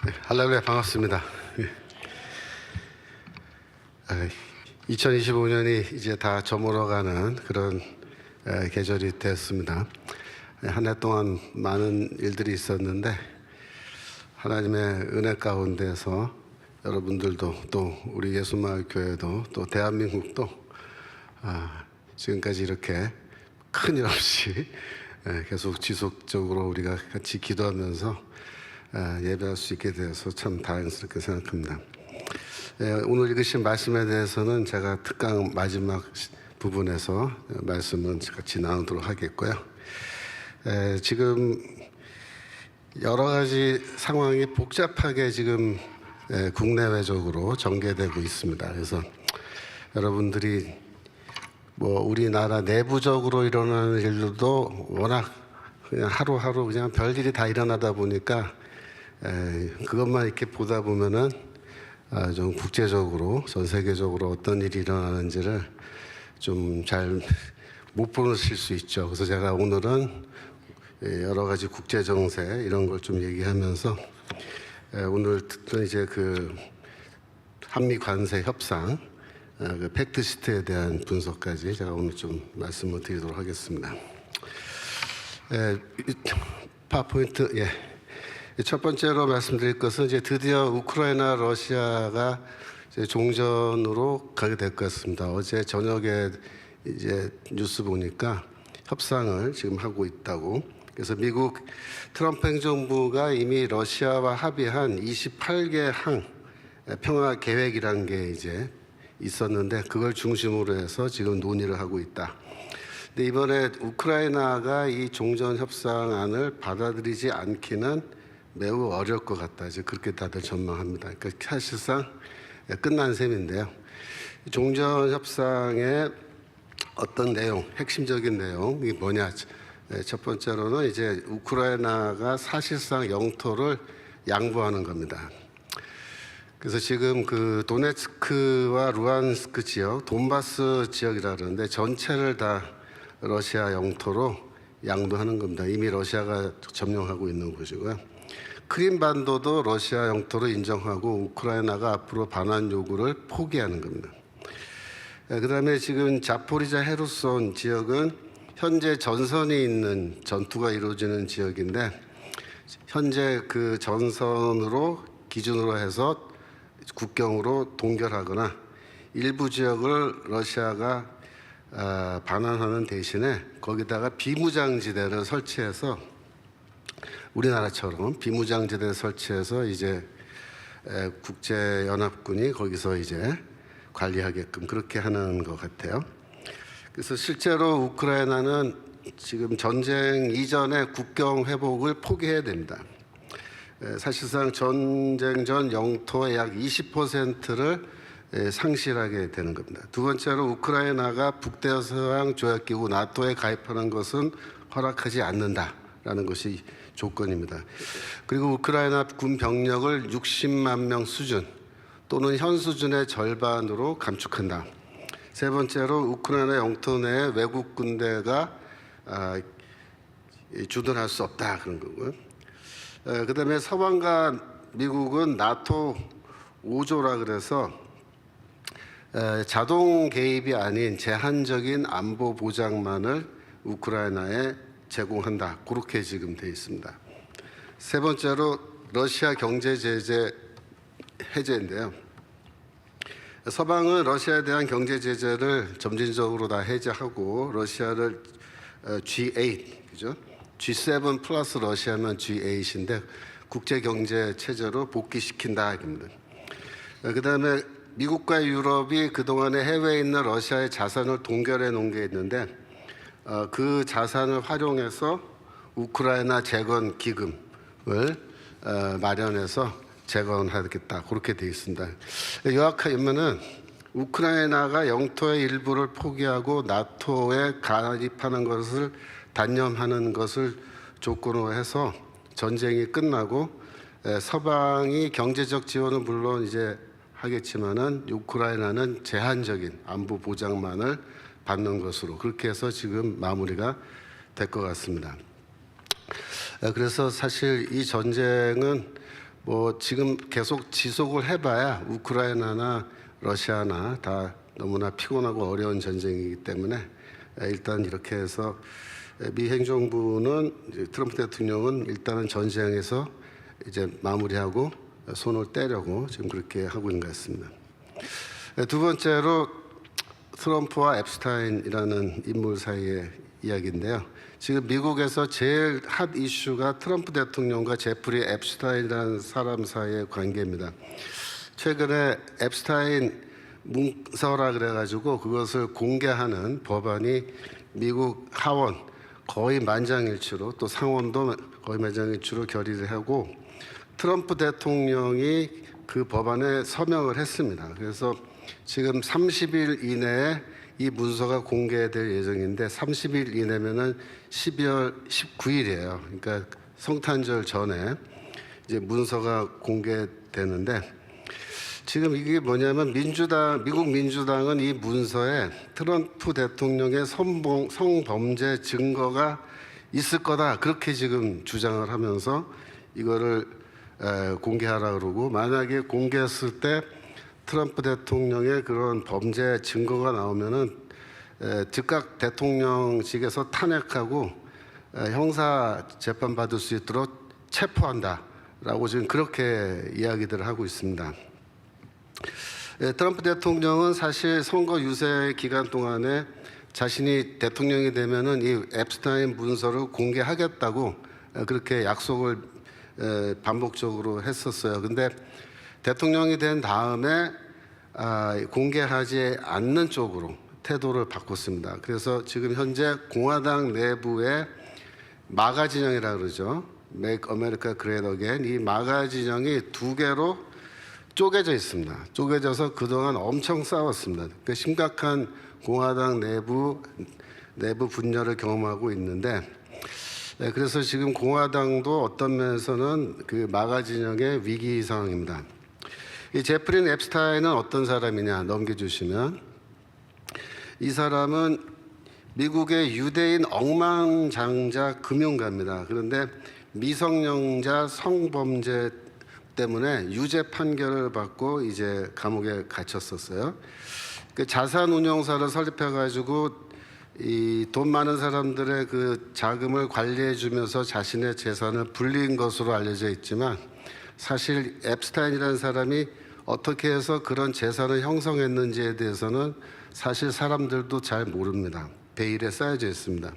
할렐루야, 반갑습니다. 2025년이 이제 다 저물어가는 그런 계절이 됐습니다. 한 해 동안 많은 일들이 있었는데 하나님의 은혜 가운데서 여러분들도 또 우리 예수마을 교회도 또 대한민국도 지금까지 이렇게 큰일 없이 계속 지속적으로 우리가 같이 기도하면서 예배할 수 있게 되어서 참 다행스럽게 생각합니다. 오늘 읽으신 말씀에 대해서는 제가 특강 마지막 부분에서 말씀을 같이 나누도록 하겠고요. 지금 여러 가지 상황이 복잡하게 지금 국내외적으로 전개되고 있습니다. 그래서 여러분들이 뭐 우리나라 내부적으로 일어나는 일들도 워낙 그냥 하루하루 그냥 별일이 다 일어나다 보니까 그것만 이렇게 보다 보면은 좀 국제적으로 전 세계적으로 어떤 일이 일어나는지를 좀 잘 못 보실 수 있죠. 그래서 제가 오늘은 여러 가지 국제 정세 이런 걸 좀 얘기하면서 오늘 듣던 이제 그 한미 관세 협상 그 팩트시트에 대한 분석까지 제가 오늘 좀 말씀을 드리도록 하겠습니다. 파워포인트 첫 번째로 말씀드릴 것은 이제 드디어 우크라이나 러시아가 이제 종전으로 가게 될 것 같습니다. 어제 저녁에 이제 뉴스 보니까 협상을 지금 하고 있다고. 그래서 미국 트럼프 행정부가 이미 러시아와 합의한 28개 항 평화 계획이라는 게 이제 있었는데 그걸 중심으로 해서 지금 논의를 하고 있다. 근데 이번에 우크라이나가 이 종전 협상안을 받아들이지 않기는 매우 어려울 것 같다. 이제 그렇게 다들 전망합니다. 그러니까 사실상 끝난 셈인데요. 종전 협상의 어떤 내용, 핵심적인 내용이 뭐냐? 첫 번째로는 이제 우크라이나가 사실상 영토를 양보하는 겁니다. 그래서 지금 그 도네츠크와 루안스크 지역, 돈바스 지역이라 그러는데 전체를 다 러시아 영토로 양도하는 겁니다. 이미 러시아가 점령하고 있는 곳이고요. 크림반도도 러시아 영토로 인정하고 우크라이나가 앞으로 반환 요구를 포기하는 겁니다. 그다음에 지금 자포리자 헤르손 지역은 현재 전선이 있는 전투가 이루어지는 지역인데 현재 그 전선으로 기준으로 해서 국경으로 동결하거나 일부 지역을 러시아가 반환하는 대신에 거기다가 비무장지대를 설치해서 우리나라처럼 비무장지대를 설치해서 이제 국제연합군이 거기서 이제 관리하게끔 그렇게 하는 것 같아요. 그래서 실제로 우크라이나는 지금 전쟁 이전의 국경 회복을 포기해야 됩니다. 사실상 전쟁 전 영토의 약 20%를 상실하게 되는 겁니다. 두 번째로 우크라이나가 북대서양 조약기구 나토에 가입하는 것은 허락하지 않는다라는 것이 조건입니다. 그리고 우크라이나 군 병력을 60만 명 수준 또는 현 수준의 절반으로 감축한다. 세 번째로 우크라이나 영토 내에 외국 군대가 주둔할 수 없다 그런 거고요. 그다음에 서방과 미국은 나토 5조라 그래서 자동 개입이 아닌 제한적인 안보 보장만을 우크라이나에 제공한다. 그렇게 지금 돼 있습니다. 세 번째로 러시아 경제 제재 해제인데요. 서방은 러시아에 대한 경제 제재를 점진적으로 다 해제하고 러시아를 G8, 그죠? G7 플러스 러시아면 G8인데 국제 경제 체제로 복귀시킨다 입니다. 그다음에 미국과 유럽이 그동안에 해외에 있는 러시아의 자산을 동결해 놓은 게 있는데 그 자산을 활용해서 우크라이나 재건 기금을 마련해서 재건하겠다 그렇게 되어 있습니다. 요약하면은 우크라이나가 영토의 일부를 포기하고 나토에 가입하는 것을 단념하는 것을 조건으로 해서 전쟁이 끝나고 서방이 경제적 지원은 물론 이제 하겠지만은 우크라이나는 제한적인 안보 보장만을 받는 것으로 그렇게 해서 지금 마무리가 될 것 같습니다. 그래서 사실 이 전쟁은 뭐 지금 계속 지속을 해봐야 우크라이나나 러시아나 다 너무나 피곤하고 어려운 전쟁이기 때문에 일단 이렇게 해서 미 행정부는 이제 트럼프 대통령은 일단은 전쟁에서 이제 마무리하고 손을 떼려고 지금 그렇게 하고 있는 것 같습니다. 두 번째로 트럼프와 앱스타인이라는 인물 사이의 이야기인데요. 지금 미국에서 제일 핫 이슈가 트럼프 대통령과 제프리 앱스타인이라는 사람 사이의 관계입니다. 최근에 앱스타인 문서라 그래가지고 그것을 공개하는 법안이 미국 하원 거의 만장일치로 또 상원도 거의 만장일치로 결의를 하고 트럼프 대통령이 그 법안에 서명을 했습니다. 그래서 지금 30일 이내에 이 문서가 공개될 예정인데 30일 이내면은 12월 19일이에요. 그러니까 성탄절 전에 이제 문서가 공개되는데 지금 이게 뭐냐면 미국 민주당은 이 문서에 트럼프 대통령의 성범죄 증거가 있을 거다 그렇게 지금 주장을 하면서 이거를 공개하라 그러고 만약에 공개했을 때 트럼프 대통령의 그런 범죄 증거가 나오면은 즉각 대통령직에서 탄핵하고 형사 재판 받을 수 있도록 체포한다라고 지금 그렇게 이야기들을 하고 있습니다. 트럼프 대통령은 사실 선거 유세 기간 동안에 자신이 대통령이 되면은 이 앱스타인 문서를 공개하겠다고 그렇게 약속을 반복적으로 했었어요. 근데 대통령이 된 다음에 공개하지 않는 쪽으로 태도를 바꿨습니다. 그래서 지금 현재 공화당 내부에 마가 진영이라고 그러죠. Make America Great Again. 이 마가 진영이 두 개로 쪼개져 있습니다. 쪼개져서 그동안 엄청 싸웠습니다. 그러니까 심각한 공화당 내부 분열을 경험하고 있는데 그래서 지금 공화당도 어떤 면에서는 그 마가 진영의 위기 상황입니다. 이 제프린 앱스타인은 어떤 사람이냐 넘겨주시면 이 사람은 미국의 유대인 억만장자 금융가입니다. 그런데 미성년자 성범죄 때문에 유죄 판결을 받고 이제 감옥에 갇혔었어요. 그 자산운용사를 설립해가지고 이 돈 많은 사람들의 그 자금을 관리해주면서 자신의 재산을 불린 것으로 알려져 있지만 사실 앱스타인이라는 사람이 어떻게 해서 그런 재산을 형성했는지에 대해서는 사실 사람들도 잘 모릅니다. 베일에 쌓여져 있습니다.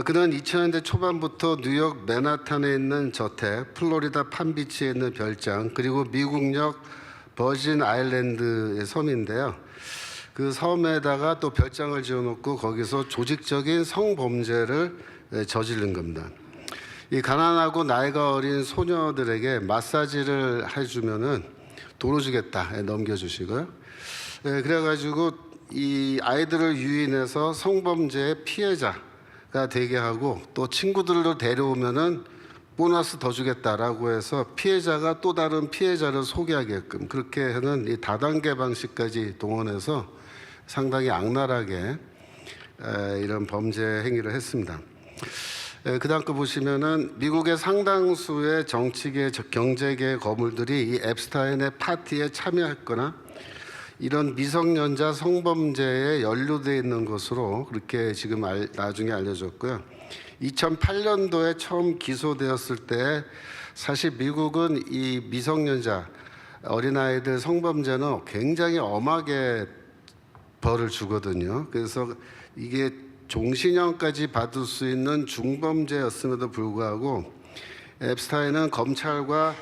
그는 2000년대 초반부터 뉴욕 맨하탄에 있는 저택, 플로리다 판비치에 있는 별장, 그리고 미국역 버진 아일랜드의 섬인데요. 그 섬에다가 또 별장을 지어놓고 거기서 조직적인 성범죄를 저지른 겁니다. 이 가난하고 나이가 어린 소녀들에게 마사지를 해주면은 돈을 주겠다 넘겨주시고요. 그래가지고 이 아이들을 유인해서 성범죄의 피해자가 되게 하고 또 친구들로 데려오면은 보너스 더 주겠다라고 해서 피해자가 또 다른 피해자를 소개하게끔 그렇게 하는 이 다단계 방식까지 동원해서 상당히 악랄하게 이런 범죄 행위를 했습니다. 그 다음 거 보시면은 미국의 상당수의 정치계, 경제계 거물들이 이 앱스타인의 파티에 참여했거나 이런 미성년자 성범죄에 연루되어 있는 것으로 그렇게 지금 나중에 알려졌고요. 2008년도에 처음 기소되었을 때 사실 미국은 이 미성년자 어린아이들 성범죄는 굉장히 엄하게 벌을 주거든요. 그래서 이게 종신형까지 받을 수 있는 중범죄였음에도 불구하고 앱스타인은 검찰과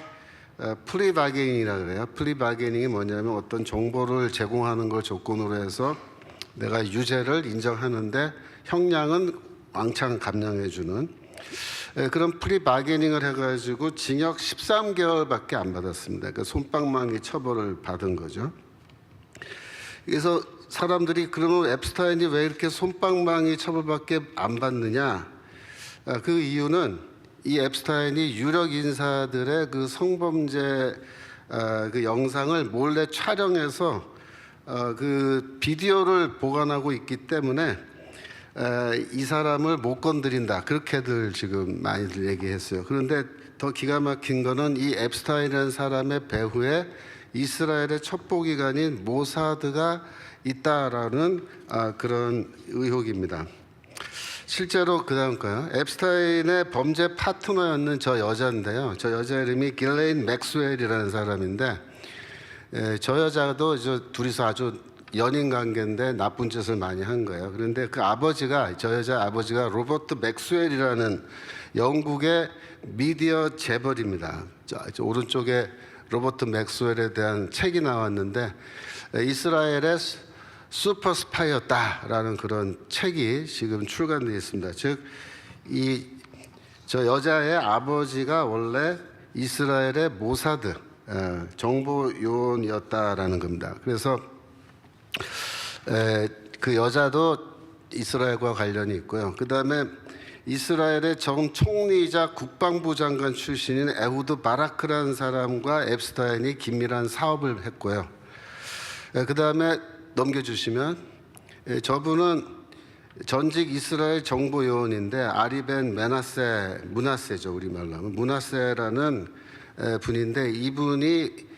플리바게닝이라고 그래요. 플리바게닝이 뭐냐면 어떤 정보를 제공하는 걸 조건으로 해서 내가 유죄를 인정하는데 형량은 왕창 감량해 주는 그런 플리바게닝을 해가지고 징역 13개월밖에 안 받았습니다. 그러니까 솜방망이 처벌을 받은 거죠. 그래서 사람들이 그러면 앱스타인이 왜 이렇게 솜방망이 처벌밖에 안 받느냐? 그 이유는 이 앱스타인이 유력 인사들의 그 성범죄 그 영상을 몰래 촬영해서 그 비디오를 보관하고 있기 때문에 이 사람을 못 건드린다. 그렇게들 지금 많이들 얘기했어요. 그런데 더 기가 막힌 거는 이 앱스타인이라는 사람의 배후에 이스라엘의 첩보기관인 모사드가 있다라는 그런 의혹입니다. 실제로 그다음 거요. 앱스타인의 범죄 파트너였는 저 여자인데요. 저 여자 이름이 길레인 맥스웰이라는 사람인데, 저 여자도 둘이서 아주 연인 관계인데 나쁜 짓을 많이 한 거예요. 그런데 그 아버지가, 저 여자 아버지가 로버트 맥스웰이라는 영국의 미디어 재벌입니다. 저 오른쪽에 로버트 맥스웰에 대한 책이 나왔는데, 이스라엘의 슈퍼 스파이였다라는 그런 책이 지금 출간되어 있습니다. 즉, 저 여자의 아버지가 원래 이스라엘의 모사드 정보 요원이었다라는 겁니다. 그래서 그 여자도 이스라엘과 관련이 있고요. 그 다음에 이스라엘의 전 총리이자 국방부 장관 출신인 에후드 바라크라는 사람과 앱스타인이 긴밀한 사업을 했고요. 그 다음에 넘겨주시면, 저분은 전직 이스라엘 정보 요원인데 아리벤 문하세죠, 우리말로 하면 문하세라는 분인데, 이분이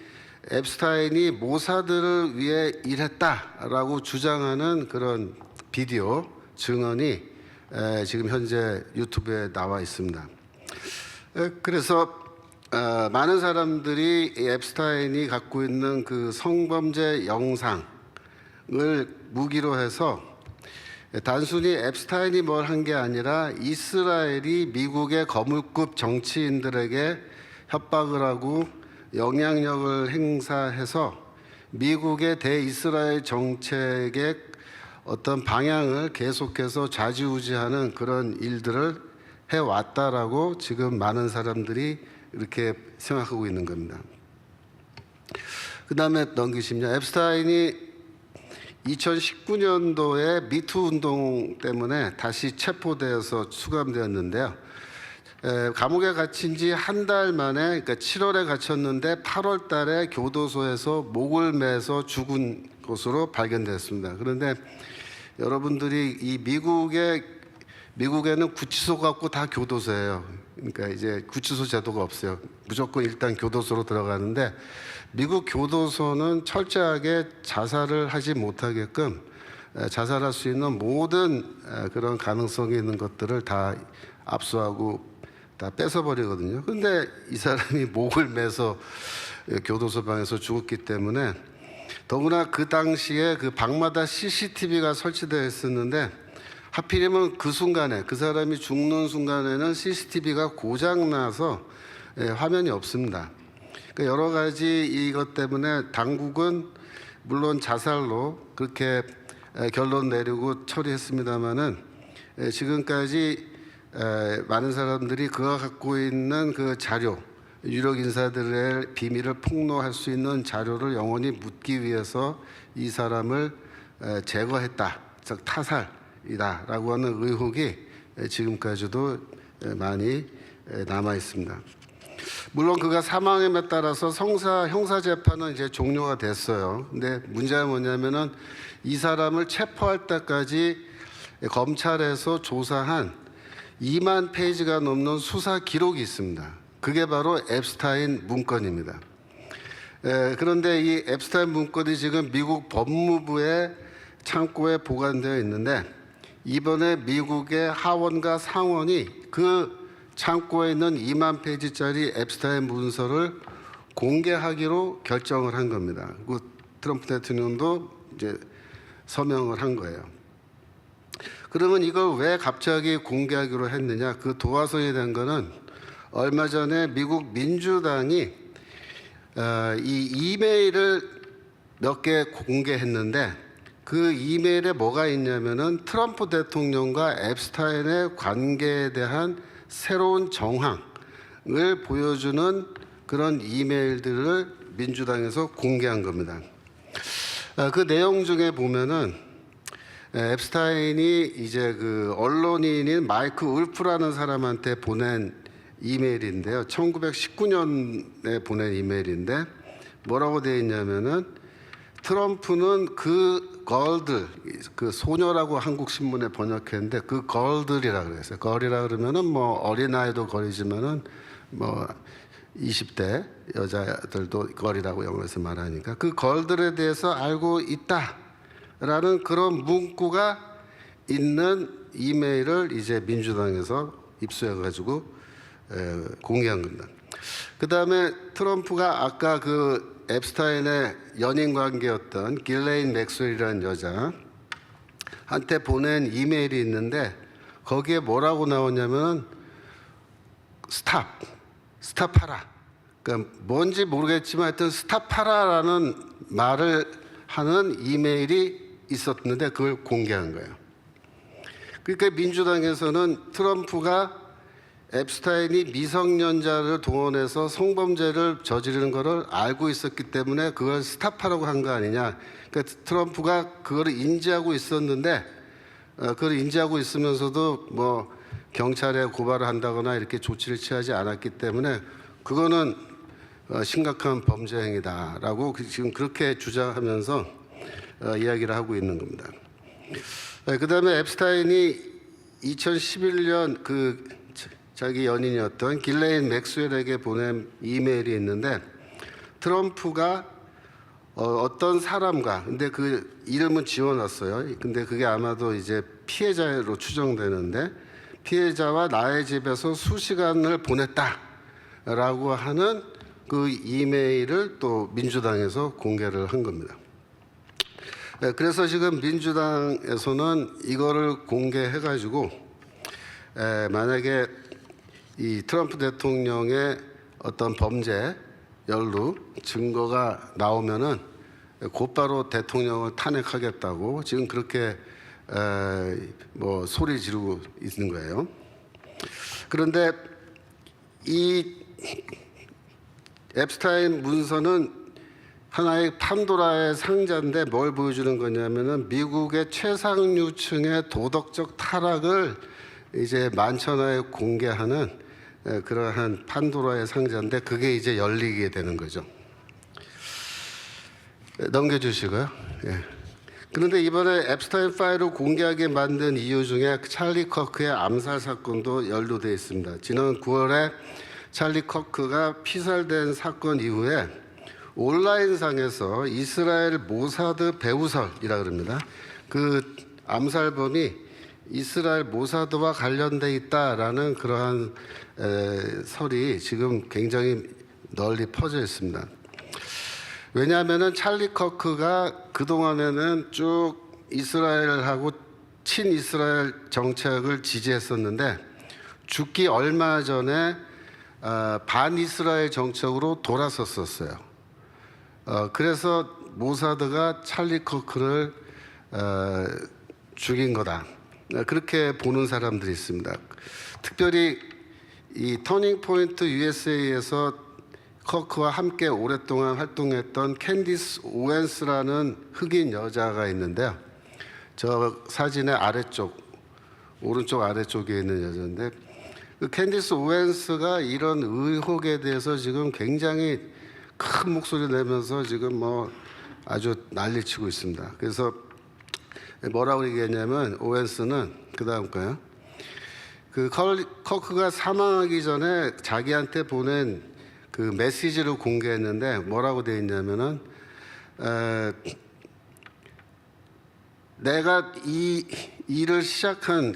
앱스타인이 모사드를 위해 일했다라고 주장하는 그런 비디오 증언이 지금 현재 유튜브에 나와 있습니다. 그래서 많은 사람들이 앱스타인이 갖고 있는 그 성범죄 영상을 무기로 해서 단순히 앱스타인이 뭘 한 게 아니라 이스라엘이 미국의 거물급 정치인들에게 협박을 하고 영향력을 행사해서 미국의 대이스라엘 정책의 어떤 방향을 계속해서 좌지우지하는 그런 일들을 해왔다라고 지금 많은 사람들이 이렇게 생각하고 있는 겁니다. 그 다음에 넘기시면, 앱스타인이 2019년도에 미투 운동 때문에 다시 체포되어서 수감되었는데요. 감옥에 갇힌 지 한 달 만에, 그러니까 7월에 갇혔는데 8월 달에 교도소에서 목을 매서 죽은 것으로 발견됐습니다. 그런데 여러분들이 이 미국에는 구치소 갖고 다 교도소예요. 그러니까 이제 구치소 제도가 없어요. 무조건 일단 교도소로 들어가는데, 미국 교도소는 철저하게 자살을 하지 못하게끔 자살할 수 있는 모든 그런 가능성이 있는 것들을 다 압수하고 다 뺏어버리거든요. 그런데 이 사람이 목을 매서 교도소 방에서 죽었기 때문에, 더구나 그 당시에 그 방마다 CCTV가 설치되어 있었는데, 하필이면 그 순간에, 그 사람이 죽는 순간에는 CCTV가 고장나서 화면이 없습니다. 그러니까 여러 가지 이것 때문에 당국은 물론 자살로 그렇게 결론 내리고 처리했습니다마는, 지금까지 많은 사람들이 그가 갖고 있는 그 자료, 유력 인사들의 비밀을 폭로할 수 있는 자료를 영원히 묻기 위해서 이 사람을 제거했다, 즉 타살이다라고 하는 의혹이 지금까지도 많이 남아 있습니다. 물론 그가 사망함에 따라서 형사 재판은 이제 종료가 됐어요. 근데 문제가 뭐냐면은, 이 사람을 체포할 때까지 검찰에서 조사한 2만 페이지가 넘는 수사 기록이 있습니다. 그게 바로 앱스타인 문건입니다. 그런데 이 앱스타인 문건이 지금 미국 법무부의 창고에 보관되어 있는데, 이번에 미국의 하원과 상원이 그 창고에 있는 2만 페이지짜리 앱스타인 문서를 공개하기로 결정을 한 겁니다. 그 트럼프 대통령도 이제 서명을 한 거예요. 그러면 이걸 왜 갑자기 공개하기로 했느냐? 그 도화선이 된 거는, 얼마 전에 미국 민주당이 이 이메일을 몇 개 공개했는데, 그 이메일에 뭐가 있냐면은 트럼프 대통령과 앱스타인의 관계에 대한 새로운 정황을 보여주는 그런 이메일들을 민주당에서 공개한 겁니다. 그 내용 중에 보면은 앱스타인이 이제 그 언론인인 마이크 울프라는 사람한테 보낸 이메일인데요. 1919년에 보낸 이메일인데, 뭐라고 되어 있냐면은, 트럼프는 그 걸들, 그 소녀라고 한국 신문에 번역했는데, 그 걸들이라 그랬어요. 걸이라 그러면은 뭐 어린아이도 걸이지만은 뭐 20대 여자들도 걸이라고 영어에서 말하니까 그 걸들에 대해서 알고 있다라는 그런 문구가 있는 이메일을 이제 민주당에서 입수해가지고 공개한 겁니다. 그 다음에 트럼프가 아까 그 앱스타인의 연인 관계였던 길레인 맥스웰이라는 여자한테 보낸 이메일이 있는데 거기에 뭐라고 나오냐면 스탑하라. 그러니까 뭔지 모르겠지만 하여튼 스탑하라라는 말을 하는 이메일이 있었는데 그걸 공개한 거예요. 그러니까 민주당에서는 트럼프가 앱스타인이 미성년자를 동원해서 성범죄를 저지르는 것을 알고 있었기 때문에 그걸 스탑하라고 한 거 아니냐. 그러니까 트럼프가 그걸 인지하고 있었는데 그걸 인지하고 있으면서도 뭐 경찰에 고발을 한다거나 이렇게 조치를 취하지 않았기 때문에 그거는 심각한 범죄 행위다라고 지금 그렇게 주장하면서 이야기를 하고 있는 겁니다. 그다음에 앱스타인이 2011년 그 자기 연인이었던 길레인 맥스웰에게 보낸 이메일이 있는데 트럼프가 어떤 사람과 근데 그 이름은 지워놨어요. 근데 그게 아마도 이제 피해자로 추정되는데 피해자와 나의 집에서 수시간을 보냈다라고 하는 그 이메일을 또 민주당에서 공개를 한 겁니다. 그래서 지금 민주당에서는 이거를 공개해가지고 만약에 이 트럼프 대통령의 어떤 범죄 연루 증거가 나오면은 곧바로 대통령을 탄핵하겠다고 지금 그렇게 뭐 소리 지르고 있는 거예요. 그런데 이 앱스타인 문서는 하나의 판도라의 상자인데 뭘 보여주는 거냐면은 미국의 최상류층의 도덕적 타락을 이제 만천하에 공개하는 그러한 판도라의 상자인데 그게 이제 열리게 되는 거죠. 넘겨주시고요. 예. 그런데 이번에 앱스타인 파일을 공개하게 만든 이유 중에 찰리 커크의 암살 사건도 연루되어 있습니다. 지난 9월에 찰리 커크가 피살된 사건 이후에 온라인상에서 이스라엘 모사드 배후설이라 그럽니다. 그 암살범이 이스라엘 모사드와 관련돼 있다라는 그러한 설이 지금 굉장히 널리 퍼져 있습니다. 왜냐하면은 찰리 커크가 그동안에는 쭉 이스라엘하고 친이스라엘 정책을 지지했었는데 죽기 얼마 전에 반이스라엘 정책으로 돌아섰었어요. 그래서 모사드가 찰리 커크를 죽인 거다. 그렇게 보는 사람들이 있습니다. 특별히 이 터닝 포인트 USA에서 커크와 함께 오랫동안 활동했던 캔디스 오웬스라는 흑인 여자가 있는데요. 저 사진의 아래쪽, 오른쪽 아래쪽에 있는 여자인데 그 캔디스 오웬스가 이런 의혹에 대해서 지금 굉장히 큰 목소리 내면서 지금 뭐 아주 난리치고 있습니다. 그래서 뭐라고 얘기했냐면 오웬스는 그 다음 거요. 그 커크가 사망하기 전에 자기한테 보낸 그 메시지를 공개했는데 뭐라고 되어 있냐면은 내가 이 일을 시작한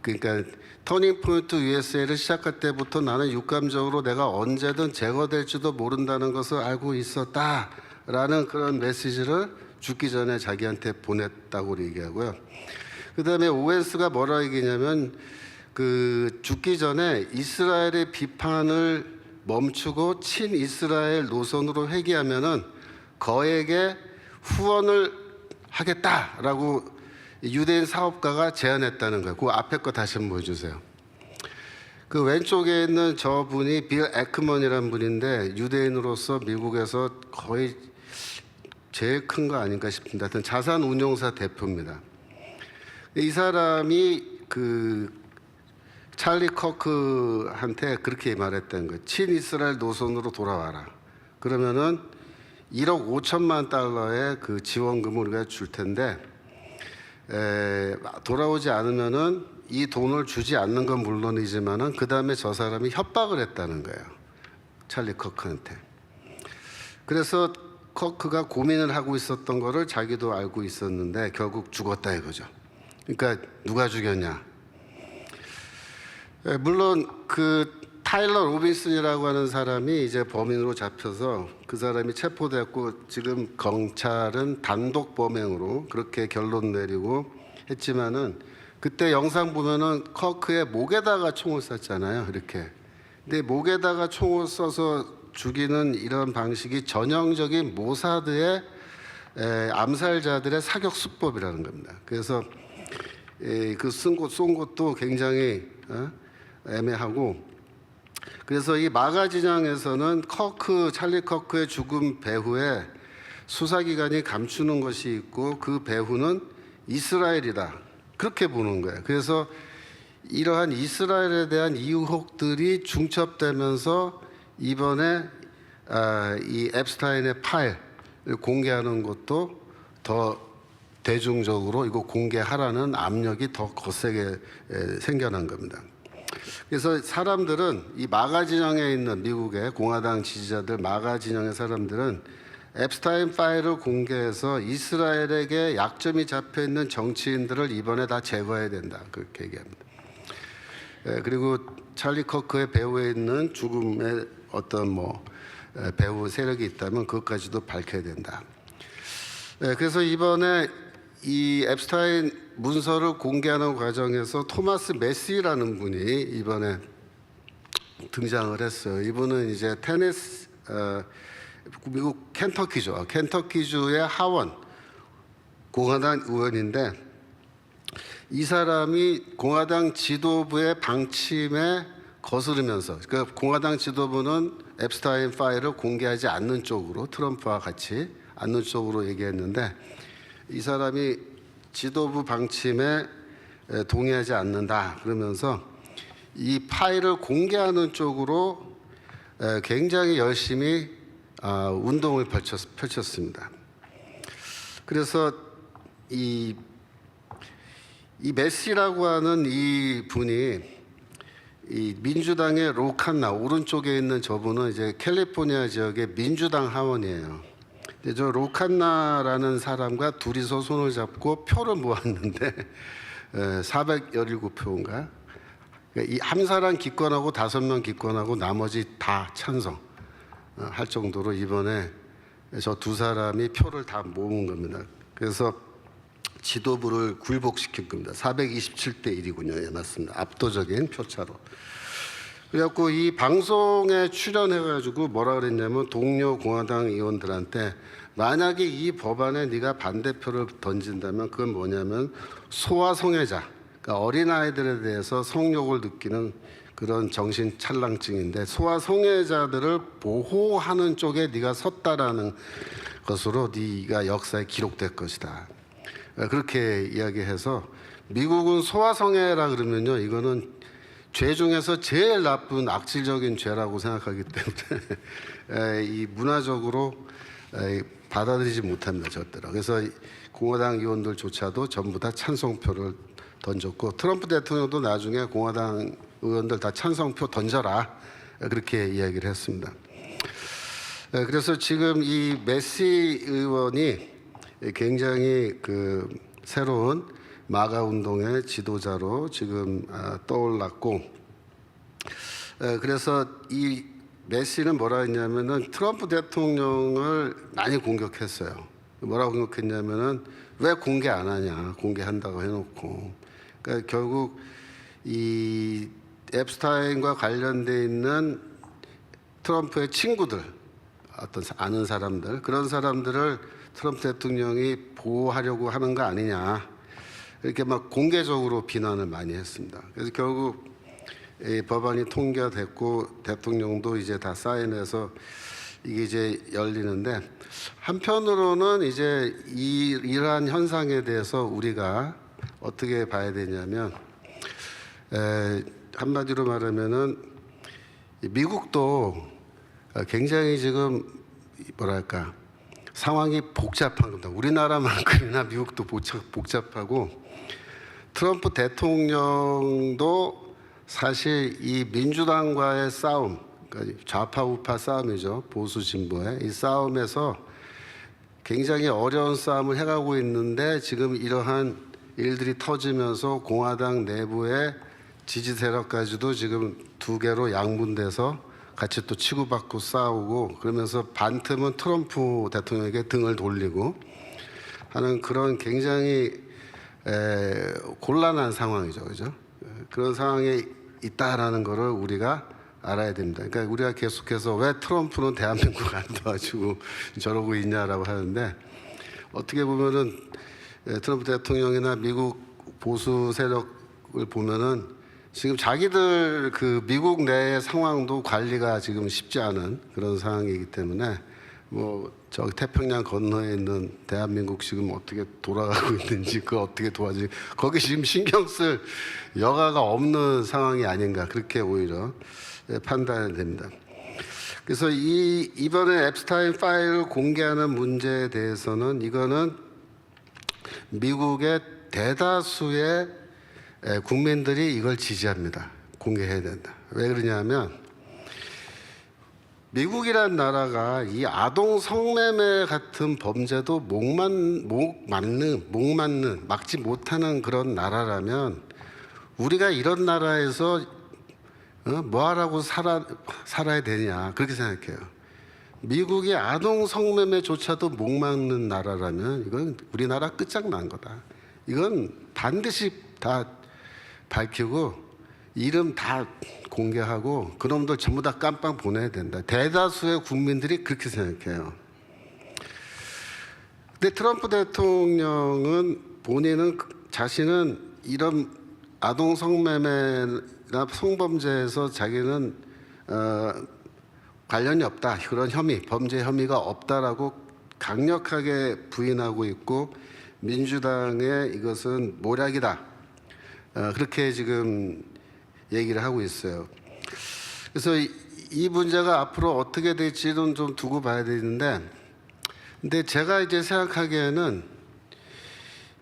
그러니까 터닝 포인트 USA를 시작할 때부터 나는 육감적으로 내가 언제든 제거될지도 모른다는 것을 알고 있었다라는 그런 메시지를 죽기 전에 자기한테 보냈다고 얘기하고요. 그다음에 오웬스가 뭐라 얘기냐면 그 죽기 전에 이스라엘의 비판을 멈추고 친이스라엘 노선으로 회귀하면은 거액의 후원을 하겠다라고 유대인 사업가가 제안했다는 거예요. 그 앞에 거 다시 한번 보여주세요. 그 왼쪽에 있는 저분이 빌 에크먼이라는 분인데 유대인으로서 미국에서 거의 제일 큰 거 아닌가 싶습니다. 하여튼 자산운용사 대표입니다. 이 사람이 그 찰리 커크한테 그렇게 말했다는 거예요. 친이스라엘 노선으로 돌아와라. 그러면은 1억 5천만 달러의 그 지원금을 우리가 줄 텐데 돌아오지 않으면은 이 돈을 주지 않는 건 물론이지만은 그 다음에 저 사람이 협박을 했다는 거예요. 찰리 커크한테. 그래서 커크가 고민을 하고 있었던 거를 자기도 알고 있었는데 결국 죽었다 이거죠. 그러니까 누가 죽였냐? 물론 그 타일러 로빈슨이라고 하는 사람이 이제 범인으로 잡혀서 그 사람이 체포됐고 지금 경찰은 단독 범행으로 그렇게 결론 내리고 했지만은 그때 영상 보면은 커크의 목에다가 총을 쐈잖아요. 이렇게. 근데 목에다가 총을 쏴서 죽이는 이런 방식이 전형적인 모사드의 암살자들의 사격 수법이라는 겁니다. 그래서 그 쏜 것도 굉장히 애매하고, 그래서 이 마가 진영에서는 찰리 커크의 죽음 배후에 수사기관이 감추는 것이 있고 그 배후는 이스라엘이다, 그렇게 보는 거예요. 그래서 이러한 이스라엘에 대한 의혹들이 중첩되면서 이번에 이 앱스타인의 파일을 공개하는 것도 더 대중적으로 이거 공개하라는 압력이 더 거세게 생겨난 겁니다. 그래서 사람들은 이 마가 진영에 있는 미국의 공화당 지지자들, 마가 진영의 사람들은 앱스타인 파일을 공개해서 이스라엘에게 약점이 잡혀 있는 정치인들을 이번에 다 제거해야 된다, 그렇게 얘기합니다. 그리고 찰리 커크의 배후에 있는 죽음의 어떤 배후 세력이 있다면 그것까지도 밝혀야 된다. 그래서 이번에 이 앱스타인 문서를 공개하는 과정에서 토마스 메시라는 분이 이번에 등장을 했어요. 이분은 이제 미국 켄터키주, 켄터키주의 하원 공화당 의원인데, 이 사람이 공화당 지도부의 방침에 거스르면서, 그러니까 공화당 지도부는 앱스타인 파일을 공개하지 않는 쪽으로, 트럼프와 같이 않는 쪽으로 얘기했는데, 이 사람이 지도부 방침에 동의하지 않는다 그러면서 이 파일을 공개하는 쪽으로 굉장히 열심히 운동을 펼쳤습니다. 그래서 이 메시라고 하는 이 분이 이 민주당의 로칸나, 오른쪽에 있는 저분은 이제 캘리포니아 지역의 민주당 하원이에요. 근데 저 로칸나라는 사람과 둘이서 손을 잡고 표를 모았는데 417표인가? 이 한 사람 기권하고 5명 기권하고 나머지 다 찬성 할 정도로 이번에 저 두 사람이 표를 다 모은 겁니다. 그래서 지도부를 굴복시킨 겁니다. 427대 1이군요. 예, 맞습니다. 압도적인 표차로. 그래갖고 이 방송에 출연해가지고 뭐라 그랬냐면, 동료 공화당 의원들한테 만약에 이 법안에 네가 반대표를 던진다면 그건 뭐냐면 소아성애자, 그러니까 어린아이들에 대해서 성욕을 느끼는 그런 정신착란증인데 소아성애자들을 보호하는 쪽에 네가 섰다라는 것으로 네가 역사에 기록될 것이다. 그렇게 이야기해서, 미국은 소아성애라 그러면요, 이거는 죄 중에서 제일 나쁜 악질적인 죄라고 생각하기 때문에 이 문화적으로 받아들이지 못합니다, 절대로. 그래서 공화당 의원들조차도 전부 다 찬성표를 던졌고, 트럼프 대통령도 나중에 공화당 의원들 다 찬성표 던져라, 그렇게 이야기를 했습니다. 그래서 지금 이 메시 의원이 굉장히 그 새로운 마가 운동의 지도자로 지금 떠올랐고, 그래서 이 메시는 뭐라 했냐면은 트럼프 대통령을 많이 공격했어요. 뭐라고 공격했냐면은 왜 공개 안 하냐, 공개한다고 해놓고. 그러니까 결국 이 앱스타인과 관련돼 있는 트럼프의 친구들, 어떤 아는 사람들, 그런 사람들을 트럼프 대통령이 보호하려고 하는 거 아니냐, 이렇게 막 공개적으로 비난을 많이 했습니다. 그래서 결국 이 법안이 통과됐고 대통령도 이제 다 사인해서 이게 이제 열리는데, 한편으로는 이제 이러한 현상에 대해서 우리가 어떻게 봐야 되냐면, 한마디로 말하면은 미국도 굉장히 지금 뭐랄까 상황이 복잡한 겁니다. 우리나라만큼이나 미국도 복잡하고, 트럼프 대통령도 사실 이 민주당과의 싸움, 그러니까 좌파 우파 싸움이죠. 보수 진보의 이 싸움에서 굉장히 어려운 싸움을 해가고 있는데 지금 이러한 일들이 터지면서 공화당 내부의 지지 세력까지도 지금 두 개로 양분돼서 같이 또 치고받고 싸우고 그러면서 반틈은 트럼프 대통령에게 등을 돌리고 하는 그런 굉장히 곤란한 상황이죠, 그죠? 그런 상황에 있다라는 것을 우리가 알아야 됩니다. 그러니까 우리가 계속해서 왜 트럼프는 대한민국 안 도와주고 저러고 있냐라고 하는데 어떻게 보면은 트럼프 대통령이나 미국 보수 세력을 보면은 지금 자기들 그 미국 내의 상황도 관리가 지금 쉽지 않은 그런 상황이기 때문에 뭐 저기 태평양 건너에 있는 대한민국 지금 어떻게 돌아가고 있는지 그거 어떻게 도와주지 거기 지금 신경 쓸 여가가 없는 상황이 아닌가 그렇게 오히려 판단이 됩니다. 그래서 이번에 앱스타인 파일을 공개하는 문제에 대해서는 이거는 미국의 대다수의 국민들이 이걸 지지합니다. 공개해야 된다. 왜 그러냐면 미국이란 나라가 이 아동 성매매 같은 범죄도 막지 못하는 그런 나라라면 우리가 이런 나라에서 뭐하라고 살아야 되냐 그렇게 생각해요. 미국이 아동 성매매조차도 못 막는 나라라면 이건 우리나라 끝장난 거다. 이건 반드시 다 밝히고 이름 다 공개하고 그놈들 전부 다 깜빵 보내야 된다. 대다수의 국민들이 그렇게 생각해요. 근데 트럼프 대통령은 본인은 자신은 이런 아동 성매매나 성범죄에서 자기는 관련이 없다. 그런 범죄 혐의가 없다라고 강력하게 부인하고 있고 민주당의 이것은 모략이다. 그렇게 지금 얘기를 하고 있어요. 그래서 이 문제가 앞으로 어떻게 될지는 좀 두고 봐야 되는데 근데 제가 이제 생각하기에는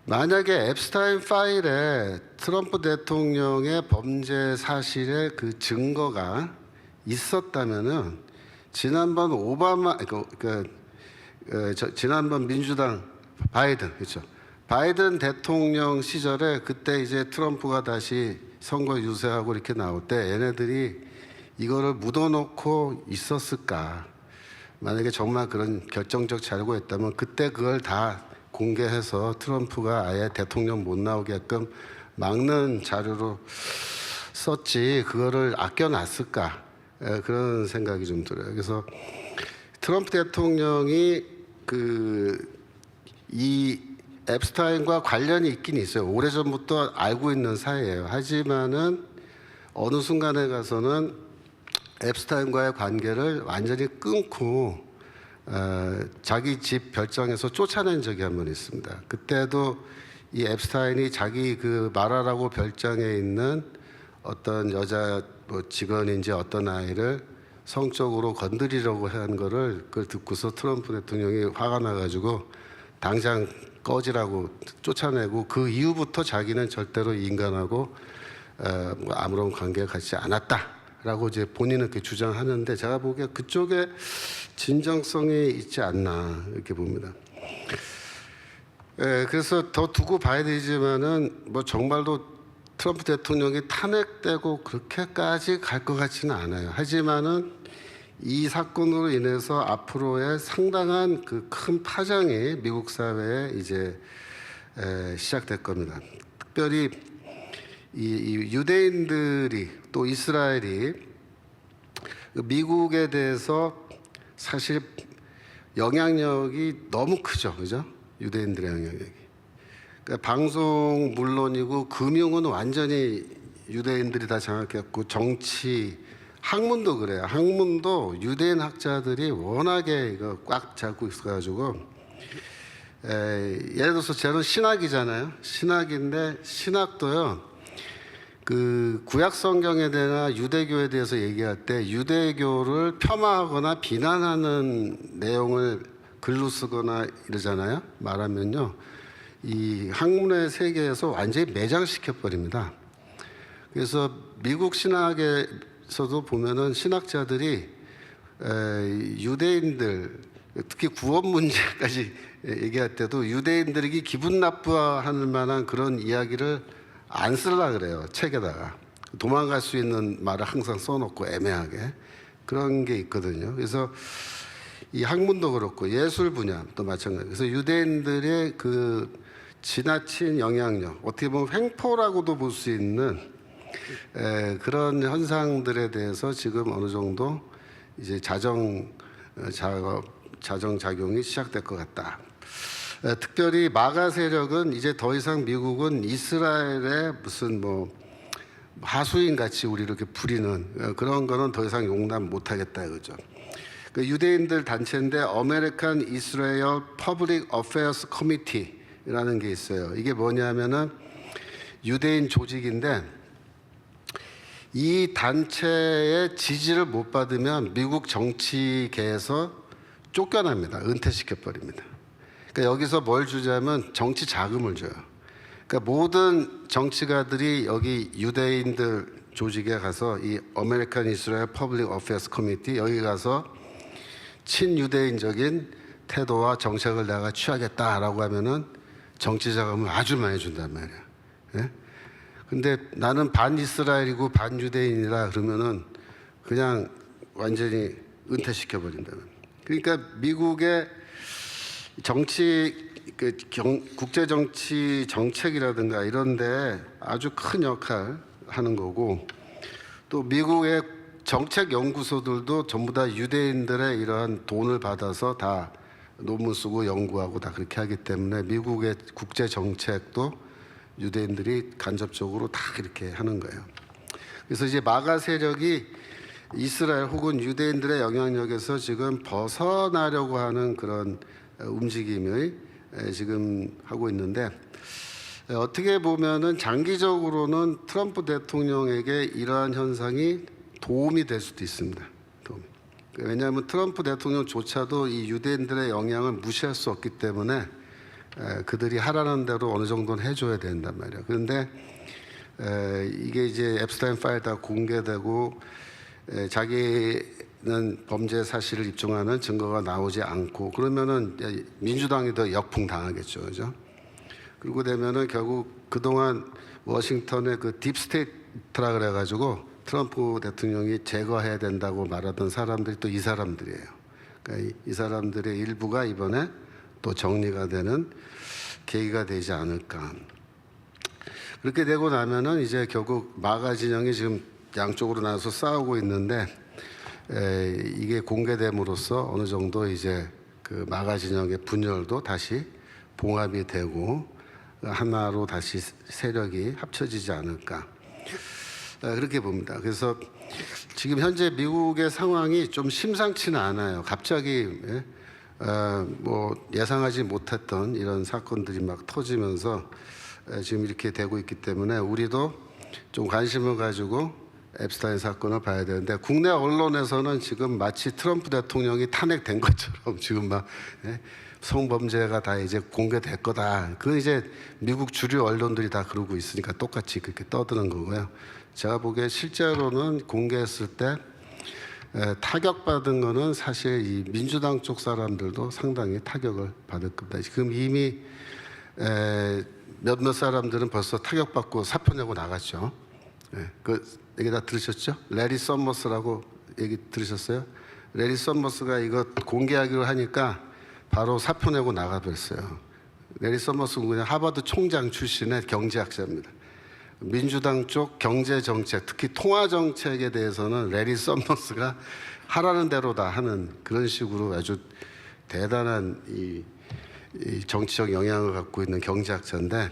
만약에 앱스타인 파일에 트럼프 대통령의 범죄 사실의 그 증거가 있었다면은 지난번 지난번 민주당 바이든 그렇죠. 바이든 대통령 시절에 그때 이제 트럼프가 다시 선거 유세하고 이렇게 나올 때 얘네들이 이거를 묻어놓고 있었을까? 만약에 정말 그런 결정적 자료가 있다면 그때 그걸 다 공개해서 트럼프가 아예 대통령 못 나오게끔 막는 자료로 썼지 그거를 아껴놨을까? 그런 생각이 좀 들어요. 그래서 트럼프 대통령이 이 앱스타인과 관련이 있긴 있어요. 오래전부터 알고 있는 사이예요. 하지만은 어느 순간에 가서는 앱스타인과의 관계를 완전히 끊고 자기 집 별장에서 쫓아낸 적이 한 번 있습니다. 그때도 이 앱스타인이 자기 그 마라라고 별장에 있는 어떤 여자 직원인지 어떤 아이를 성적으로 건드리려고 한 거를 그걸 듣고서 트럼프 대통령이 화가 나가지고 당장 꺼지라고 쫓아내고 그 이후부터 자기는 절대로 이 인간하고 아무런 관계가 갖지 않았다라고 이제 본인은 그렇게 주장하는데 제가 보기에 그쪽에 진정성이 있지 않나 이렇게 봅니다. 그래서 더 두고 봐야 되지만은 뭐 정말로 트럼프 대통령이 탄핵되고 그렇게까지 갈 것 같지는 않아요. 하지만은 이 사건으로 인해서 앞으로의 상당한 그 큰 파장이 미국 사회에 이제 시작될 겁니다. 특별히 이 유대인들이 또 이스라엘이 미국에 대해서 사실 영향력이 너무 크죠, 그죠? 유대인들의 영향력이. 그러니까 방송 물론이고 금융은 완전히 유대인들이 다 장악했고 정치, 학문도 그래요. 학문도 유대인 학자들이 워낙에 이거 꽉 잡고 있어가지고 예를 들어서 저는 신학이잖아요. 신학인데 신학도요. 그 구약 성경에 대한 유대교에 대해서 얘기할 때 유대교를 폄하하거나 비난하는 내용을 글로 쓰거나 이러잖아요. 말하면요. 이 학문의 세계에서 완전히 매장시켜 버립니다. 그래서 미국 신학의 관련해서도 보면은 신학자들이 유대인들 특히 구원 문제까지 얘기할 때도 유대인들에게 기분 나빠할 만한 그런 이야기를 안 쓰려 그래요. 책에다가 도망갈 수 있는 말을 항상 써놓고 애매하게 그런 게 있거든요. 그래서 이 학문도 그렇고 예술 분야도 마찬가지. 그래서 유대인들의 그 지나친 영향력, 어떻게 보면 횡포라고도 볼 수 있는 그런 현상들에 대해서 지금 어느 정도 이제 자정작용이 시작될 것 같다. 특별히 마가 세력은 이제 더 이상 미국은 이스라엘의 무슨 뭐 하수인 같이 우리 이렇게 부리는 그런 거는 더 이상 용납 못하겠다 이거죠. 그 유대인들 단체인데 American Israel Public Affairs Committee라는 게 있어요. 이게 뭐냐면은 유대인 조직인데 이 단체의 지지를 못 받으면 미국 정치계에서 쫓겨납니다. 은퇴시켜 버립니다. 그러니까 여기서 뭘 주자면 정치 자금을 줘요. 그러니까 모든 정치가들이 여기 유대인들 조직에 가서 이 American Israel Public Affairs Committee 여기 가서 친유대인적인 태도와 정책을 내가 취하겠다라고 하면은 정치 자금을 아주 많이 준단 말이야. 예? 근데 나는 반이스라엘이고 반유대인이라 그러면은 그냥 완전히 은퇴시켜 버린다는. 그러니까 미국의 정치 국제 정치 정책이라든가 이런데 아주 큰 역할 하는 거고 또 미국의 정책 연구소들도 전부 다 유대인들의 이러한 돈을 받아서 다 논문 쓰고 연구하고 다 그렇게 하기 때문에 미국의 국제 정책도 유대인들이 간접적으로 다 그렇게 하는 거예요. 그래서 이제 마가 세력이 이스라엘 혹은 유대인들의 영향력에서 지금 벗어나려고 하는 그런 움직임을 지금 하고 있는데 어떻게 보면은 장기적으로는 트럼프 대통령에게 이러한 현상이 도움이 될 수도 있습니다. 왜냐하면 트럼프 대통령조차도 이 유대인들의 영향을 무시할 수 없기 때문에 그들이 하라는 대로 어느 정도는 해줘야 된단 말이에요. 그런데 이게 이제 앱스타인 파일 다 공개되고 자기는 범죄 사실을 입증하는 증거가 나오지 않고 그러면은 민주당이 더 역풍 당하겠죠, 그죠? 그러고 되면은 결국 그동안 워싱턴의 그 딥스테이트라 그래가지고 트럼프 대통령이 제거해야 된다고 말하던 사람들이 또 이 사람들이에요. 그러니까 이 사람들의 일부가 이번에 또 정리가 되는 계기가 되지 않을까. 그렇게 되고 나면은 이제 결국 마가 진영이 지금 양쪽으로 나눠서 싸우고 있는데 이게 공개됨으로써 어느 정도 이제 그 마가 진영의 분열도 다시 봉합이 되고 하나로 다시 세력이 합쳐지지 않을까 그렇게 봅니다. 그래서 지금 현재 미국의 상황이 좀 심상치는 않아요. 갑자기 뭐 예상하지 못했던 이런 사건들이 막 터지면서 지금 이렇게 되고 있기 때문에 우리도 좀 관심을 가지고 앱스타인 사건을 봐야 되는데 국내 언론에서는 지금 마치 트럼프 대통령이 탄핵된 것처럼 지금 막 성범죄가 다 이제 공개될 거다. 그건 이제 미국 주류 언론들이 다 그러고 있으니까 똑같이 그렇게 떠드는 거고요. 제가 보기에 실제로는 공개했을 때 타격받은 거는 사실 이 민주당 쪽 사람들도 상당히 타격을 받을 겁니다. 지금 이미 몇몇 사람들은 벌써 타격받고 사표 내고 나갔죠. 그 얘기 다 들으셨죠? 레리 썸머스라고 얘기 들으셨어요? 레리 썸머스가 이거 공개하기로 하니까 바로 사표 내고 나가버렸어요. 레리 썸머스는 그냥 하버드 총장 출신의 경제학자입니다. 민주당 쪽 경제 정책, 특히 통화 정책에 대해서는 레리 썸머스가 하라는 대로 다 하는 그런 식으로 아주 대단한 이 정치적 영향을 갖고 있는 경제학자인데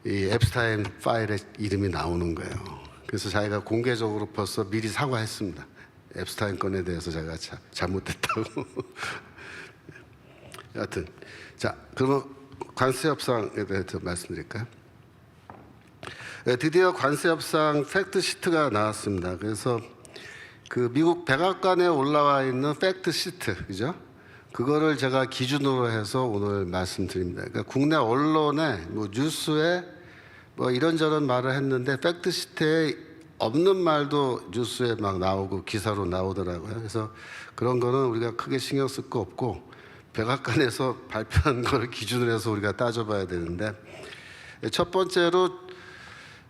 이 앱스타인 파일에 이름이 나오는 거예요. 그래서 자기가 공개적으로 벌써 미리 사과했습니다. 앱스타인 건에 대해서 제가 잘못했다고. 여하튼 자 그러면 관세 협상에 대해서 말씀드릴까요? 드디어 관세 협상 팩트 시트가 나왔습니다. 그래서 그 미국 백악관에 올라와 있는 팩트 시트, 그죠? 그거를 제가 기준으로 해서 오늘 말씀드립니다. 그러니까 국내 언론에 뭐 뉴스에 뭐 이런저런 말을 했는데 팩트 시트에 없는 말도 뉴스에 막 나오고 기사로 나오더라고요. 그래서 그런 거는 우리가 크게 신경 쓸 거 없고 백악관에서 발표한 걸 기준으로 해서 우리가 따져봐야 되는데, 첫 번째로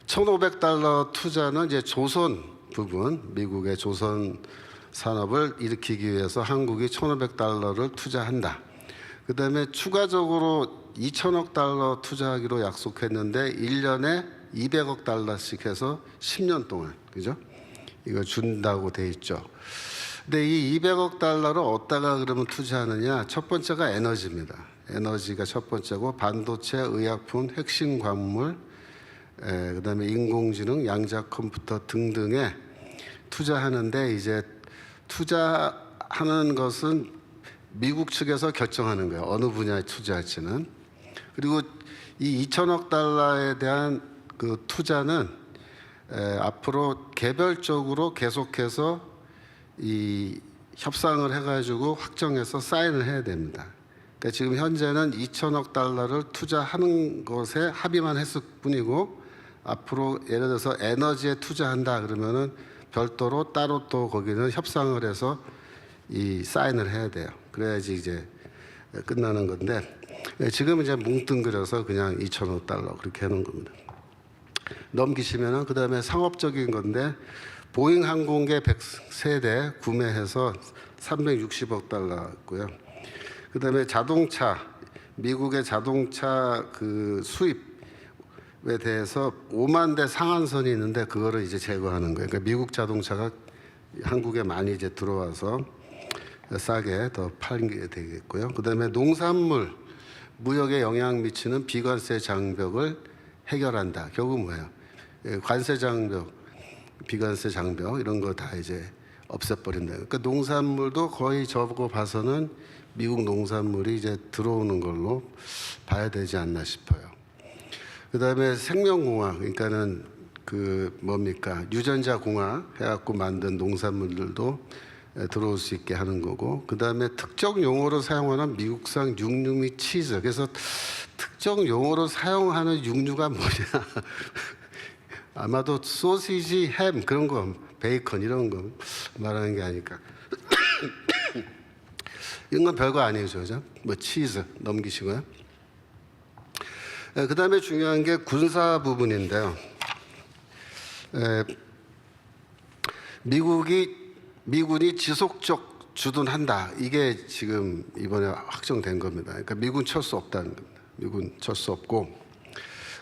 1,500달러 투자는 이제 조선 부분, 미국의 조선 산업을 일으키기 위해서 한국이 1,500달러를 투자한다. 그다음에 추가적으로 2천억 달러 투자하기로 약속했는데 1년에 200억 달러씩 해서 10년 동안, 그죠? 이거 준다고 돼 있죠. 근데 이 200억 달러를 어디다가 그러면 투자하느냐? 첫 번째가 에너지입니다. 에너지가 첫 번째고, 반도체, 의약품, 핵심 광물, 그다음에 인공지능, 양자 컴퓨터 등등에 투자하는데, 이제 투자하는 것은 미국 측에서 결정하는 거예요. 어느 분야에 투자할지는. 그리고 이 2천억 달러에 대한 그 투자는 앞으로 개별적으로 계속해서 이 협상을 해가지고 확정해서 사인을 해야 됩니다. 그러니까 지금 현재는 2천억 달러를 투자하는 것에 합의만 했을 뿐이고, 앞으로 예를 들어서 에너지에 투자한다 그러면은 별도로 따로 또 거기는 협상을 해서 이 사인을 해야 돼요. 그래야지 이제 끝나는 건데, 지금 이제 뭉뚱그려서 그냥 2천억 달러 그렇게 해놓은 겁니다. 넘기시면은 그다음에 상업적인 건데, 보잉 항공기 100세대 구매해서 360억 달러고요. 그다음에 자동차, 미국의 자동차 그 수입에 대해서 5만 대 상한선이 있는데 그거를 이제 제거하는 거예요. 그러니까 미국 자동차가 한국에 많이 이제 들어와서 싸게 더 팔게 되겠고요. 그다음에 농산물 무역에 영향 미치는 비관세 장벽을 해결한다. 결국 뭐예요? 관세 장벽, 비관세 장벽 이런 거 다 이제 없애버린다. 그러니까 농산물도 거의 저거 봐서는 미국 농산물이 이제 들어오는 걸로 봐야 되지 않나 싶어요. 그다음에 생명공학, 그러니까는 그 뭡니까, 유전자 공학 해갖고 만든 농산물들도 들어올 수 있게 하는 거고, 그다음에 특정 용어로 사용하는 미국산 육류 및 치즈. 그래서 특정 용어로 사용하는 육류가 뭐냐? 아마도 소시지, 햄 그런 거, 베이컨 이런 거 말하는 게 아닐까. 이런 건 별거 아니에요, 그죠? 뭐 치즈 넘기시고요. 그다음에 중요한 게 군사 부분인데요. 미군이 지속적 주둔한다. 이게 지금 이번에 확정된 겁니다. 그러니까 미군 칠 수 없다는 겁니다. 미군 칠 수 없고,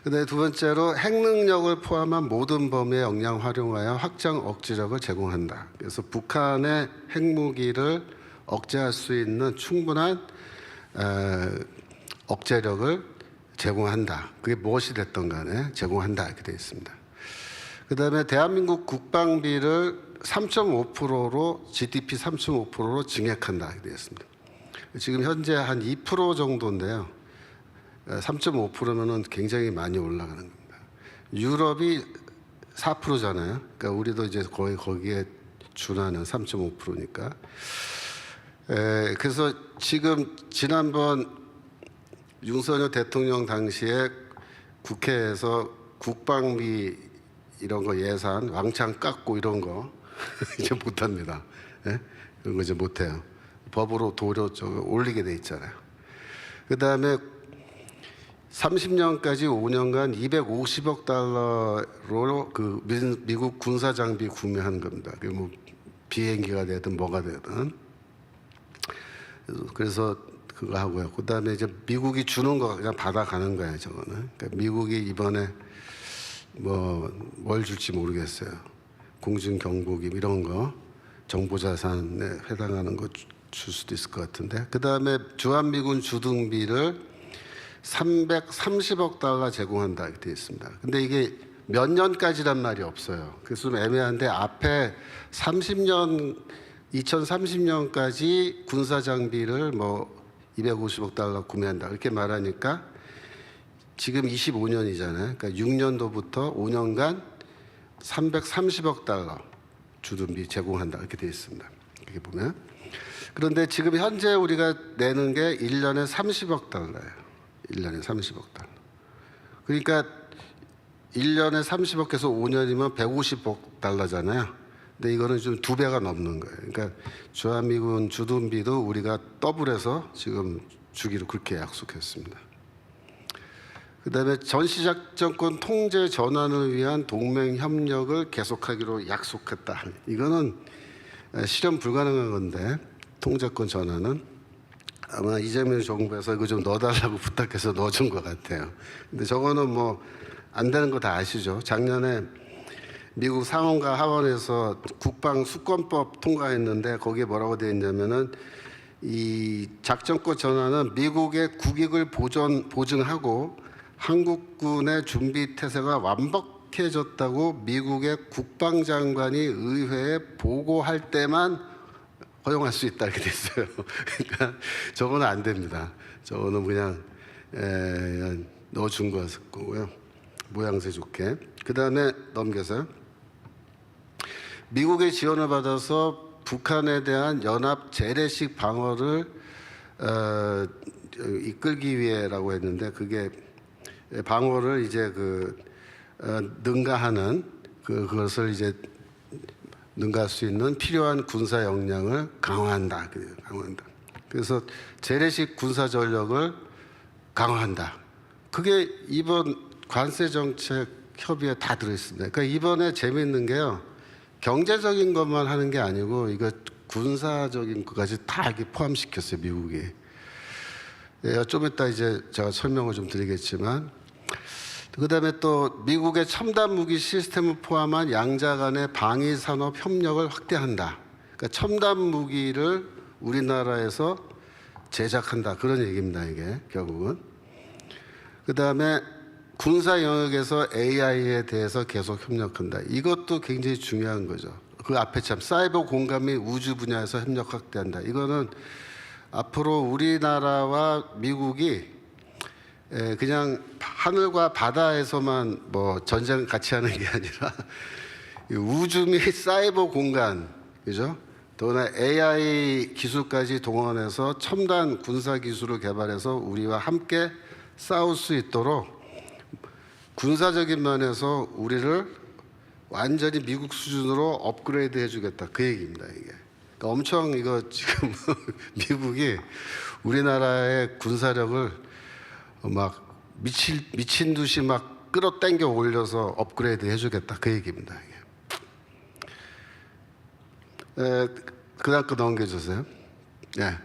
그다음에 두 번째로 핵 능력을 포함한 모든 범위의 역량 활용하여 확장 억지력을 제공한다. 그래서 북한의 핵무기를 억제할 수 있는 충분한 억제력을 제공한다. 그게 무엇이 됐든 간에 제공한다 이렇게 되어 있습니다. 그다음에 대한민국 국방비를 3.5%로 GDP 3.5%로 증액한다 이렇게 되어 있습니다. 지금 현재 한 2% 정도인데요. 3.5%면은 굉장히 많이 올라가는 겁니다. 유럽이 4%잖아요. 그러니까 우리도 이제 거의 거기에 준하는 3.5%니까. 그래서 지금 지난번 윤석열 대통령 당시에 국회에서 국방비 이런 거 예산 왕창 깎고 이런 거 이제 못합니다. 예? 그런 거 이제 못해요. 법으로 도료 올리게 돼 있잖아요. 그 다음에 30년까지 5년간 250억 달러로 그 미국 군사 장비 구매하는 겁니다. 그 뭐 비행기가 되든 뭐가 되든. 그래서 그거 하고요. 그 다음에 이제 미국이 주는 거 그냥 받아가는 거예요, 저거는. 그러니까 미국이 이번에 뭘 줄지 모르겠어요. 공중경보기 이런 거, 정보자산에 해당하는 거 줄 수도 있을 것 같은데. 그 다음에 주한미군 주둔비를 330억 달러 제공한다 이렇게 되어 있습니다. 근데 이게 몇 년까지란 말이 없어요. 그래서 좀 애매한데, 앞에 2030년까지 군사 장비를 250억 달러 구매한다 이렇게 말하니까 지금 25년이잖아요. 그러니까 6년도부터 5년간 330억 달러 주둔비 제공한다 이렇게 되어 있습니다. 이렇게 보면. 그런데 지금 현재 우리가 내는 게 1년에 30억 달러예요. 1년에 30억 달러. 그러니까 1년에 30억에서 5년이면 150억 달러잖아요. 근데 이거는 좀 2배가 넘는 거예요. 그러니까 주한미군 주둔비도 우리가 더블해서 지금 주기로 그렇게 약속했습니다. 그다음에 전시작전권 통제 전환을 위한 동맹 협력을 계속하기로 약속했다. 이거는 실현 불가능한 건데 통제권 전환은 아마 이재명 정부에서 이거 좀 넣어달라고 부탁해서 넣어준 것 같아요. 근데 저거는 뭐 안 되는 거 다 아시죠? 작년에 미국 상원과 하원에서 국방 수권법 통과했는데 거기에 뭐라고 되어 있냐면은 이 작전권 전환은 미국의 국익을 보증하고 한국군의 준비 태세가 완벽해졌다고 미국의 국방장관이 의회에 보고할 때만 허용할 수 있다 이렇게 됐어요. 그러니까 저거는 안 됩니다. 저거는 그냥 넣어준 거고요. 모양새 좋게. 그 다음에 넘겨서요. 미국의 지원을 받아서 북한에 대한 연합 재래식 방어를 이끌기 위해라고 했는데 그게 방어를 이제 능가하는 그것을 이제 능가할 수 있는 필요한 군사 역량을 강화한다. 그래서 재래식 군사 전력을 강화한다. 그게 이번 관세 정책 협의에 다 들어있습니다. 그러니까 이번에 재미있는 게요. 경제적인 것만 하는 게 아니고 이거 군사적인 것까지 다 이렇게 포함시켰어요, 미국이. 예, 좀 이따 이제 제가 설명을 좀 드리겠지만, 그다음에 또 미국의 첨단 무기 시스템을 포함한 양자 간의 방위 산업 협력을 확대한다. 그러니까 첨단 무기를 우리나라에서 제작한다 그런 얘기입니다, 이게 결국은. 그다음에 군사 영역에서 AI에 대해서 계속 협력한다. 이것도 굉장히 중요한 거죠. 그 앞에 참 사이버 공감 및 우주 분야에서 협력 확대한다. 이거는 앞으로 우리나라와 미국이 그냥 하늘과 바다에서만 뭐 전쟁 같이 하는 게 아니라 우주 및 사이버 공간, 그죠? 더구나 AI 기술까지 동원해서 첨단 군사 기술을 개발해서 우리와 함께 싸울 수 있도록 군사적인 면에서 우리를 완전히 미국 수준으로 업그레이드 해주겠다 그 얘기입니다. 이게 그러니까 엄청 이거 지금 미국이 우리나라의 군사력을 막 미친 듯이 막 끌어당겨 올려서 업그레이드 해주겠다 그 얘기입니다. 이게. 그다음 거 넘겨주세요. 예.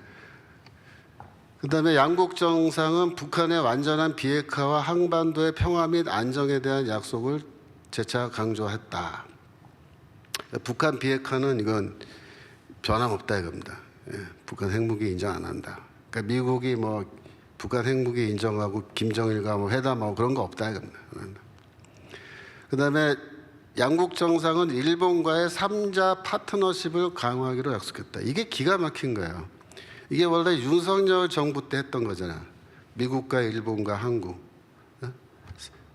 그다음에 양국 정상은 북한의 완전한 비핵화와 한반도의 평화 및 안정에 대한 약속을 재차 강조했다. 북한 비핵화는 이건 변함없다 이겁니다. 예, 북한 핵무기 인정 안 한다. 그러니까 미국이 뭐 북한 핵무기 인정하고 김정일과 뭐 회담하고 그런 거 없다 이겁니다. 그다음에 양국 정상은 일본과의 3자 파트너십을 강화하기로 약속했다. 이게 기가 막힌 거예요. 이게 원래 윤석열 정부 때 했던 거잖아. 미국과 일본과 한국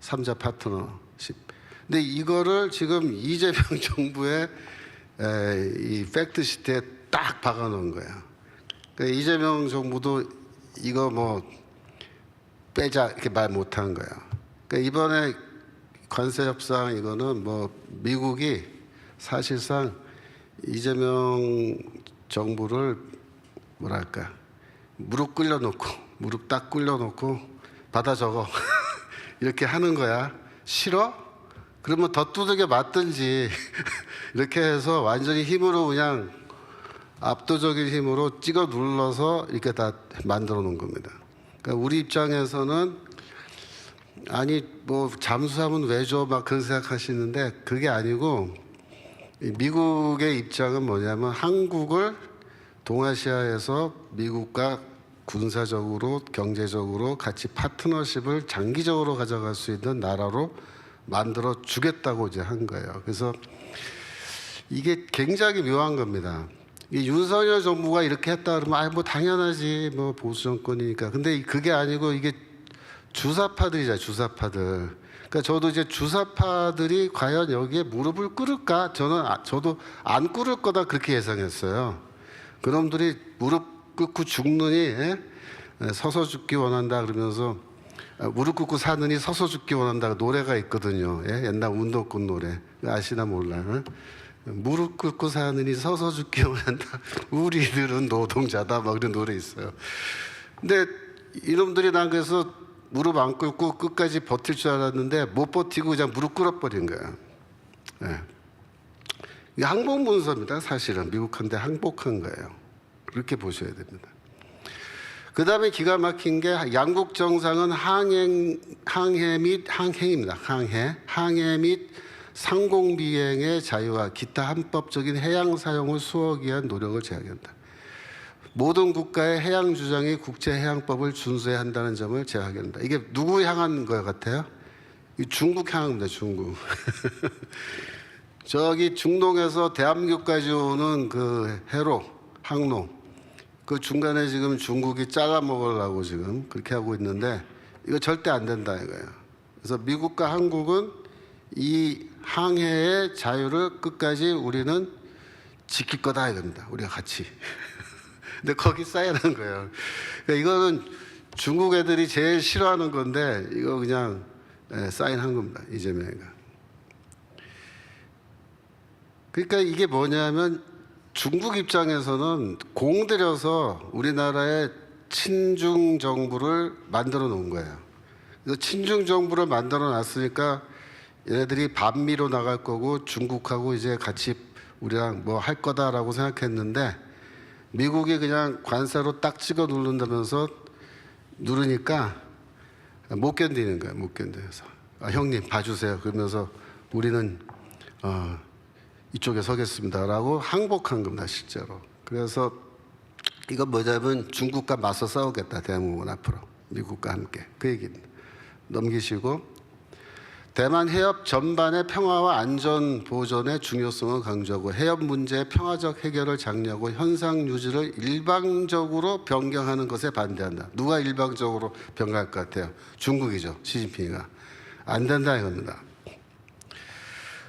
3자 파트너십. 근데 이거를 지금 이재명 정부의 이 팩트시트에 딱 박아놓은 거야. 그러니까 이재명 정부도 이거 뭐 빼자 이렇게 말 못한 거야. 그러니까 이번에 관세 협상 이거는 뭐 미국이 사실상 이재명 정부를 뭐랄까 무릎 딱 꿇려놓고 받아 적어 이렇게 하는 거야. 싫어? 그러면 더 두들겨 맞든지 이렇게 해서 완전히 힘으로 그냥 압도적인 힘으로 찍어 눌러서 이렇게 다 만들어 놓은 겁니다. 그러니까 우리 입장에서는 아니 뭐 잠수함은 왜 줘? 막 그런 생각하시는데 그게 아니고 미국의 입장은 뭐냐면 한국을 동아시아에서 미국과 군사적으로 경제적으로 같이 파트너십을 장기적으로 가져갈 수 있는 나라로 만들어 주겠다고 이제 한 거예요. 그래서 이게 굉장히 묘한 겁니다. 이 윤석열 정부가 이렇게 했다 그러면 아 뭐 당연하지 뭐 보수 정권이니까. 근데 그게 아니고 이게 주사파들이잖아요. 주사파들. 그러니까 저도 이제 주사파들이 과연 여기에 무릎을 꿇을까? 저도 안 꿇을 거다 그렇게 예상했어요. 그놈들이 무릎 꿇고 죽느니 서서 죽기 원한다 그러면서 무릎 꿇고 사느니 서서 죽기 원한다 노래가 있거든요. 예? 옛날 운동권 노래 아시나 몰라요. 무릎 꿇고 사느니 서서 죽기 원한다. 우리들은 노동자다 막 그런 노래 있어요. 근데 이놈들이 난 그래서 무릎 안 꿇고 끝까지 버틸 줄 알았는데 못 버티고 그냥 무릎 꿇어버린 거예요. 예. 이게 항복 문서입니다. 사실은 미국한테 항복한 거예요. 그렇게 보셔야 됩니다. 그 다음에 기가 막힌 게 양국 정상은 항해 및 상공 비행의 자유와 기타 합법적인 해양 사용을 수호하기 위한 노력을 제약한다. 모든 국가의 해양 주장이 국제해양법을 준수해야 한다는 점을 제약한다. 이게 누구 향한 것 같아요? 중국 향합니다. 중국. 저기 중동에서 대한민국까지 오는 그 해로 항로 그 중간에 지금 중국이 잘라 먹으려고 지금 그렇게 하고 있는데 이거 절대 안 된다 이거예요. 그래서 미국과 한국은 이 항해의 자유를 끝까지 우리는 지킬 거다 이겁니다. 우리가 같이. 근데 거기 사인한 거예요. 그러니까 이거는 중국 애들이 제일 싫어하는 건데 이거 그냥 사인한 겁니다. 이재명이가. 그러니까 이게 뭐냐면 중국 입장에서는 공들여서 우리나라의 친중 정부를 만들어 놓은 거예요. 그래서 친중 정부를 만들어 놨으니까 얘네들이 반미로 나갈 거고 중국하고 이제 같이 우리랑 뭐 할 거다라고 생각했는데 미국이 그냥 관세로 딱 찍어 누른다면서 누르니까 못 견디는 거예요. 못 견뎌서. 형님 봐주세요. 그러면서 우리는 이쪽에 서겠습니다라고 항복한 겁니다. 실제로. 그래서 이건 뭐냐면 중국과 맞서 싸우겠다. 대한민국은 앞으로 미국과 함께 그 얘기입니다. 넘기시고 대만 해협 전반의 평화와 안전 보존의 중요성을 강조하고 해협 문제의 평화적 해결을 장려하고 현상 유지를 일방적으로 변경하는 것에 반대한다. 누가 일방적으로 변경할 것 같아요? 중국이죠. 시진핑이가. 안 된다 이겁니다.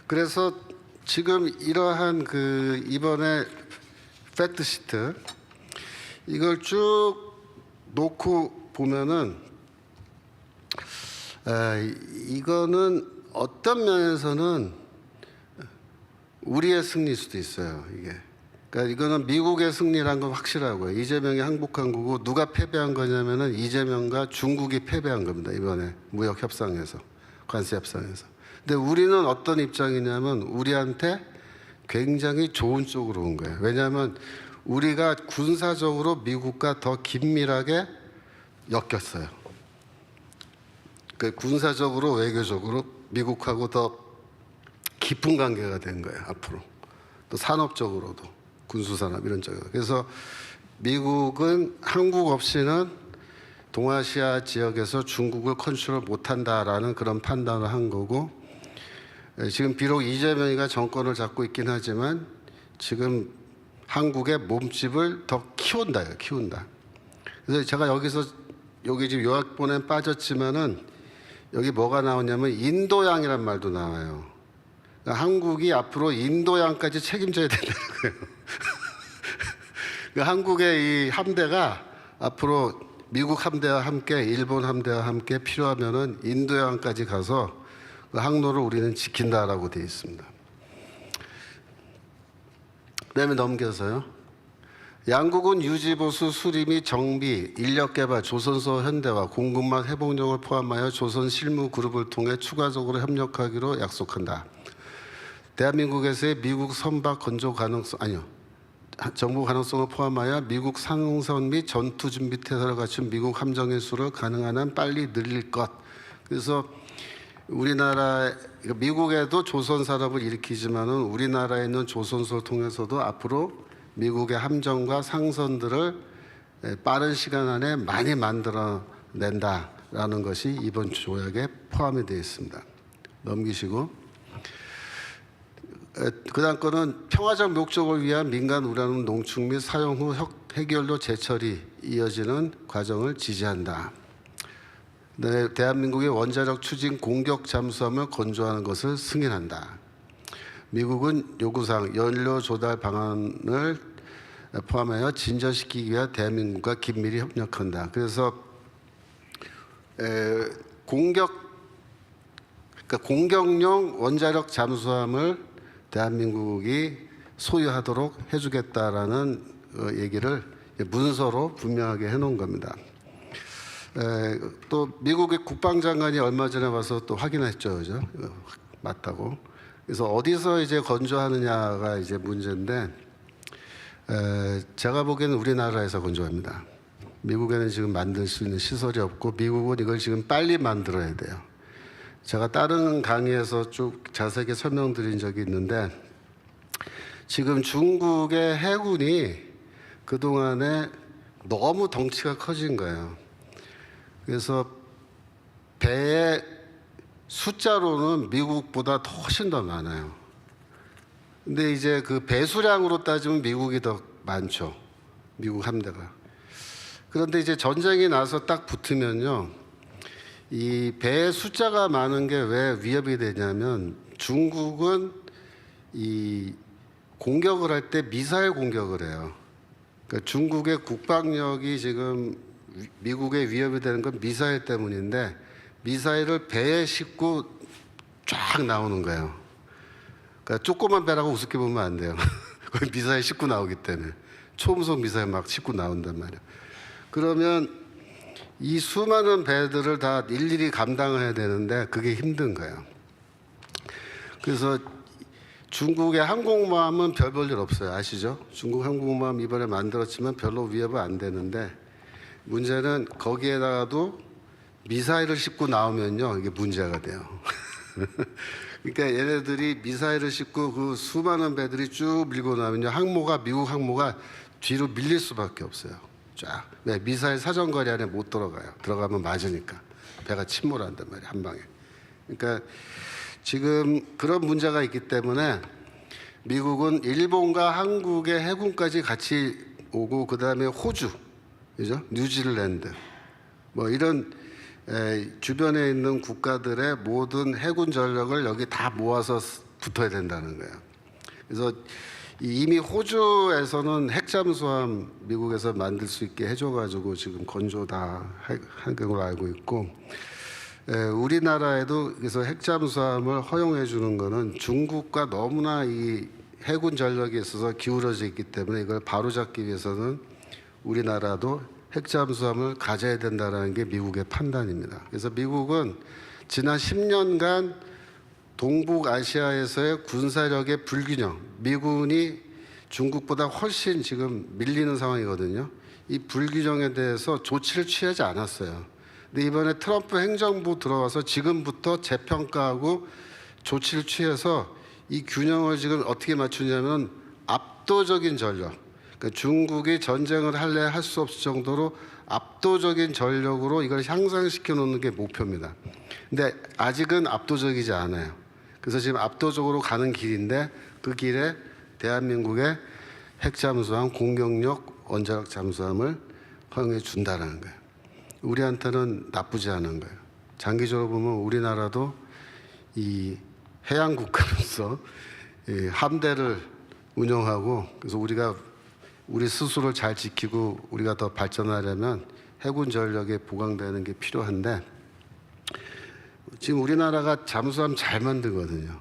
그래서 지금 이러한 그 이번에 팩트시트 이걸 쭉 놓고 보면은 이거는 어떤 면에서는 우리의 승리일 수도 있어요. 이게. 그러니까 이거는 미국의 승리란 건 확실하고요. 이재명이 항복한 거고 누가 패배한 거냐면은 이재명과 중국이 패배한 겁니다. 이번에 무역 협상에서 관세 협상에서. 근데 우리는 어떤 입장이냐면 우리한테 굉장히 좋은 쪽으로 온 거예요. 왜냐하면 우리가 군사적으로 미국과 더 긴밀하게 엮였어요. 그 군사적으로 외교적으로 미국하고 더 깊은 관계가 된 거예요. 앞으로 또 산업적으로도 군수산업 이런 쪽으로. 그래서 미국은 한국 없이는 동아시아 지역에서 중국을 컨트롤 못한다라는 그런 판단을 한 거고 지금 비록 이재명이가 정권을 잡고 있긴 하지만 지금 한국의 몸집을 더 키운다. 그래서 제가 여기 지금 요약본에 빠졌지만은 여기 뭐가 나오냐면 인도양이란 말도 나와요. 그러니까 한국이 앞으로 인도양까지 책임져야 된다는 거예요. 그러니까 한국의 이 함대가 앞으로 미국 함대와 함께 일본 함대와 함께 필요하면은 인도양까지 가서 그 항로를 우리는 지킨다라고 되어 있습니다. 그다음에 넘겨서요. 양국은 유지보수, 수리 및 정비, 인력개발, 조선소 현대화, 공급망 회복력을 포함하여 조선 실무 그룹을 통해 추가적으로 협력하기로 약속한다. 대한민국에서의 미국 선박 건조 가능성, 정보 가능성을 포함하여 미국 상선 및 전투 준비 태세를 갖춘 미국 함정의 수를 가능한 한 빨리 늘릴 것. 그래서 우리나라 미국에도 조선 산업을 일으키지만은 우리나라에 있는 조선소를 통해서도 앞으로 미국의 함정과 상선들을 빠른 시간 안에 많이 만들어낸다라는 것이 이번 조약에 포함이 되어 있습니다. 넘기시고 그다음 거는 평화적 목적을 위한 민간 우라늄 농축 및 사용 후 해결로 재처리 이어지는 과정을 지지한다. 네, 대한민국의 원자력 추진 공격 잠수함을 건조하는 것을 승인한다. 미국은 요구사항 연료 조달 방안을 포함하여 진전시키기 위해 대한민국과 긴밀히 협력한다. 그래서 그러니까 공격용 원자력 잠수함을 대한민국이 소유하도록 해주겠다라는 얘기를 문서로 분명하게 해놓은 겁니다. 또 미국의 국방장관이 얼마 전에 와서 또 확인했죠, 그죠? 맞다고. 그래서 어디서 이제 건조하느냐가 이제 문제인데, 제가 보기에는 우리나라에서 건조합니다. 미국에는 지금 만들 수 있는 시설이 없고, 미국은 이걸 지금 빨리 만들어야 돼요. 제가 다른 강의에서 쭉 자세하게 설명드린 적이 있는데, 지금 중국의 해군이 그동안에 너무 덩치가 커진 거예요. 그래서 배의 숫자로는 미국보다 훨씬 더 많아요. 근데 이제 그 배수량으로 따지면 미국이 더 많죠. 미국 함대가. 그런데 이제 전쟁이 나서 딱 붙으면요, 이 배의 숫자가 많은 게 왜 위협이 되냐면, 중국은 이 공격을 할 때 미사일 공격을 해요. 그러니까 중국의 국방력이 지금 미국의 위협이 되는 건 미사일 때문인데, 미사일을 배에 싣고 쫙 나오는 거예요. 그러니까 조그만 배라고 우습게 보면 안 돼요. 거기 미사일 싣고 나오기 때문에. 초음속 미사일 막 싣고 나온단 말이에요. 그러면 이 수많은 배들을 다 일일이 감당을 해야 되는데 그게 힘든 거예요. 그래서 중국의 항공모함은 별 볼 일 없어요. 아시죠? 중국 항공모함 이번에 만들었지만 별로 위협은 안 되는데, 문제는 거기에다가도 미사일을 싣고 나오면요, 이게 문제가 돼요. 그러니까 얘네들이 미사일을 싣고 그 수많은 배들이 쭉 밀고 나면요, 미국 항모가 뒤로 밀릴 수밖에 없어요. 쫙. 왜? 미사일 사정거리 안에 못 들어가요. 들어가면 맞으니까. 배가 침몰한단 말이에요, 한 방에. 그러니까 지금 그런 문제가 있기 때문에 미국은 일본과 한국의 해군까지 같이 오고, 그 다음에 호주, 그죠? 뉴질랜드, 뭐 이런 주변에 있는 국가들의 모든 해군 전력을 여기 다 모아서 붙어야 된다는 거예요. 그래서 이미 호주에서는 핵잠수함 미국에서 만들 수 있게 해줘가지고 지금 건조 다 한 걸로 알고 있고, 우리나라에도 그래서 핵잠수함을 허용해 주는 거는 중국과 너무나 이 해군 전력에 있어서 기울어져 있기 때문에 이걸 바로잡기 위해서는 우리나라도 핵잠수함을 가져야 된다는 게 미국의 판단입니다. 그래서 미국은 지난 10년간 동북아시아에서의 군사력의 불균형, 미군이 중국보다 훨씬 지금 밀리는 상황이거든요. 이 불균형에 대해서 조치를 취하지 않았어요. 근데 이번에 트럼프 행정부 들어와서 지금부터 재평가하고 조치를 취해서 이 균형을 지금 어떻게 맞추냐면, 압도적인 전력, 그러니까 중국이 전쟁을 할래 할 수 없을 정도로 압도적인 전력으로 이걸 향상시켜 놓는 게 목표입니다. 근데 아직은 압도적이지 않아요. 그래서 지금 압도적으로 가는 길인데, 그 길에 대한민국의 핵잠수함, 공격력 원자력 잠수함을 허용해 준다는 거예요. 우리한테는 나쁘지 않은 거예요. 장기적으로 보면 우리나라도 이 해양 국가로서 함대를 운영하고, 그래서 우리가 우리 스스로를 잘 지키고 우리가 더 발전하려면 해군 전력에 보강되는 게 필요한데, 지금 우리나라가 잠수함 잘 만들거든요.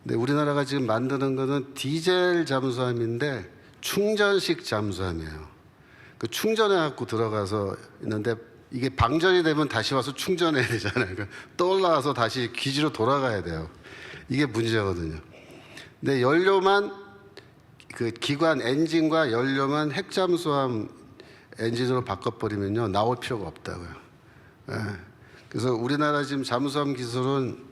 근데 우리나라가 지금 만드는 거는 디젤 잠수함인데 충전식 잠수함이에요. 그 충전해 갖고 들어가서 있는데, 이게 방전이 되면 다시 와서 충전해야 되잖아요. 그러니까 떠올라와서 다시 기지로 돌아가야 돼요. 이게 문제거든요. 근데 연료만, 그 기관 엔진과 연료만 핵잠수함 엔진으로 바꿔버리면요, 나올 필요가 없다고요. 예. 그래서 우리나라 지금 잠수함 기술은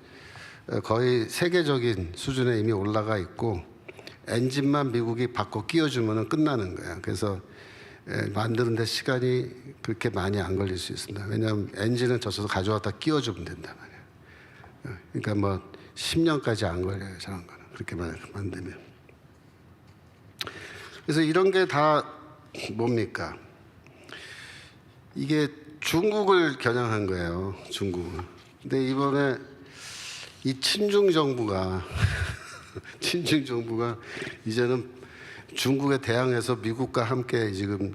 거의 세계적인 수준에 이미 올라가 있고, 엔진만 미국이 바꿔 끼워주면 끝나는 거예요. 그래서 만드는 데 시간이 그렇게 많이 안 걸릴 수 있습니다. 왜냐하면 엔진은 저쪽에서 가져왔다 끼워주면 된단 말이에요. 그러니까 뭐 10년까지 안 걸려요, 저런 거는. 그렇게 만들면. 그래서 이런 게 다 뭡니까? 이게 중국을 겨냥한 거예요, 중국은. 근데 이번에 이 친중 정부가 친중 정부가 이제는 중국에 대항해서 미국과 함께 지금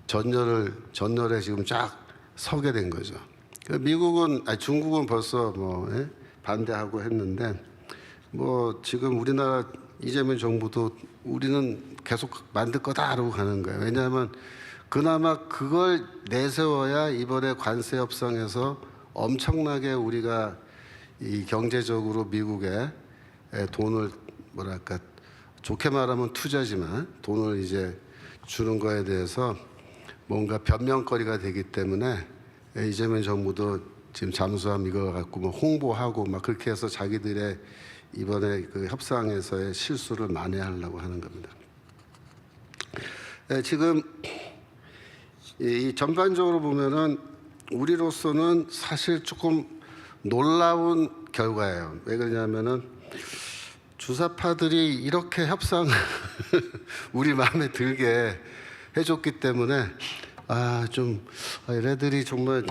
전열에 지금 쫙 서게 된 거죠. 미국은 중국은 벌써 반대하고 했는데 지금 우리나라 이재명 정부도 우리는 계속 만들 거다라고 가는 거예요. 왜냐하면 그나마 그걸 내세워야 이번에 관세 협상에서 엄청나게 우리가 이 경제적으로 미국에 돈을 좋게 말하면 투자지만 돈을 이제 주는 거에 대해서 뭔가 변명거리가 되기 때문에 이재명 정부도 지금 잠수함 이거 갖고 홍보하고 그렇게 해서 자기들의 이번에 그 협상에서의 실수를 만회하려고 하는 겁니다. 지금 이 전반적으로 보면은 우리로서는 사실 조금 놀라운 결과예요. 왜 그러냐면은 주사파들이 이렇게 협상 우리 마음에 들게 해줬기 때문에 얘네들이 정말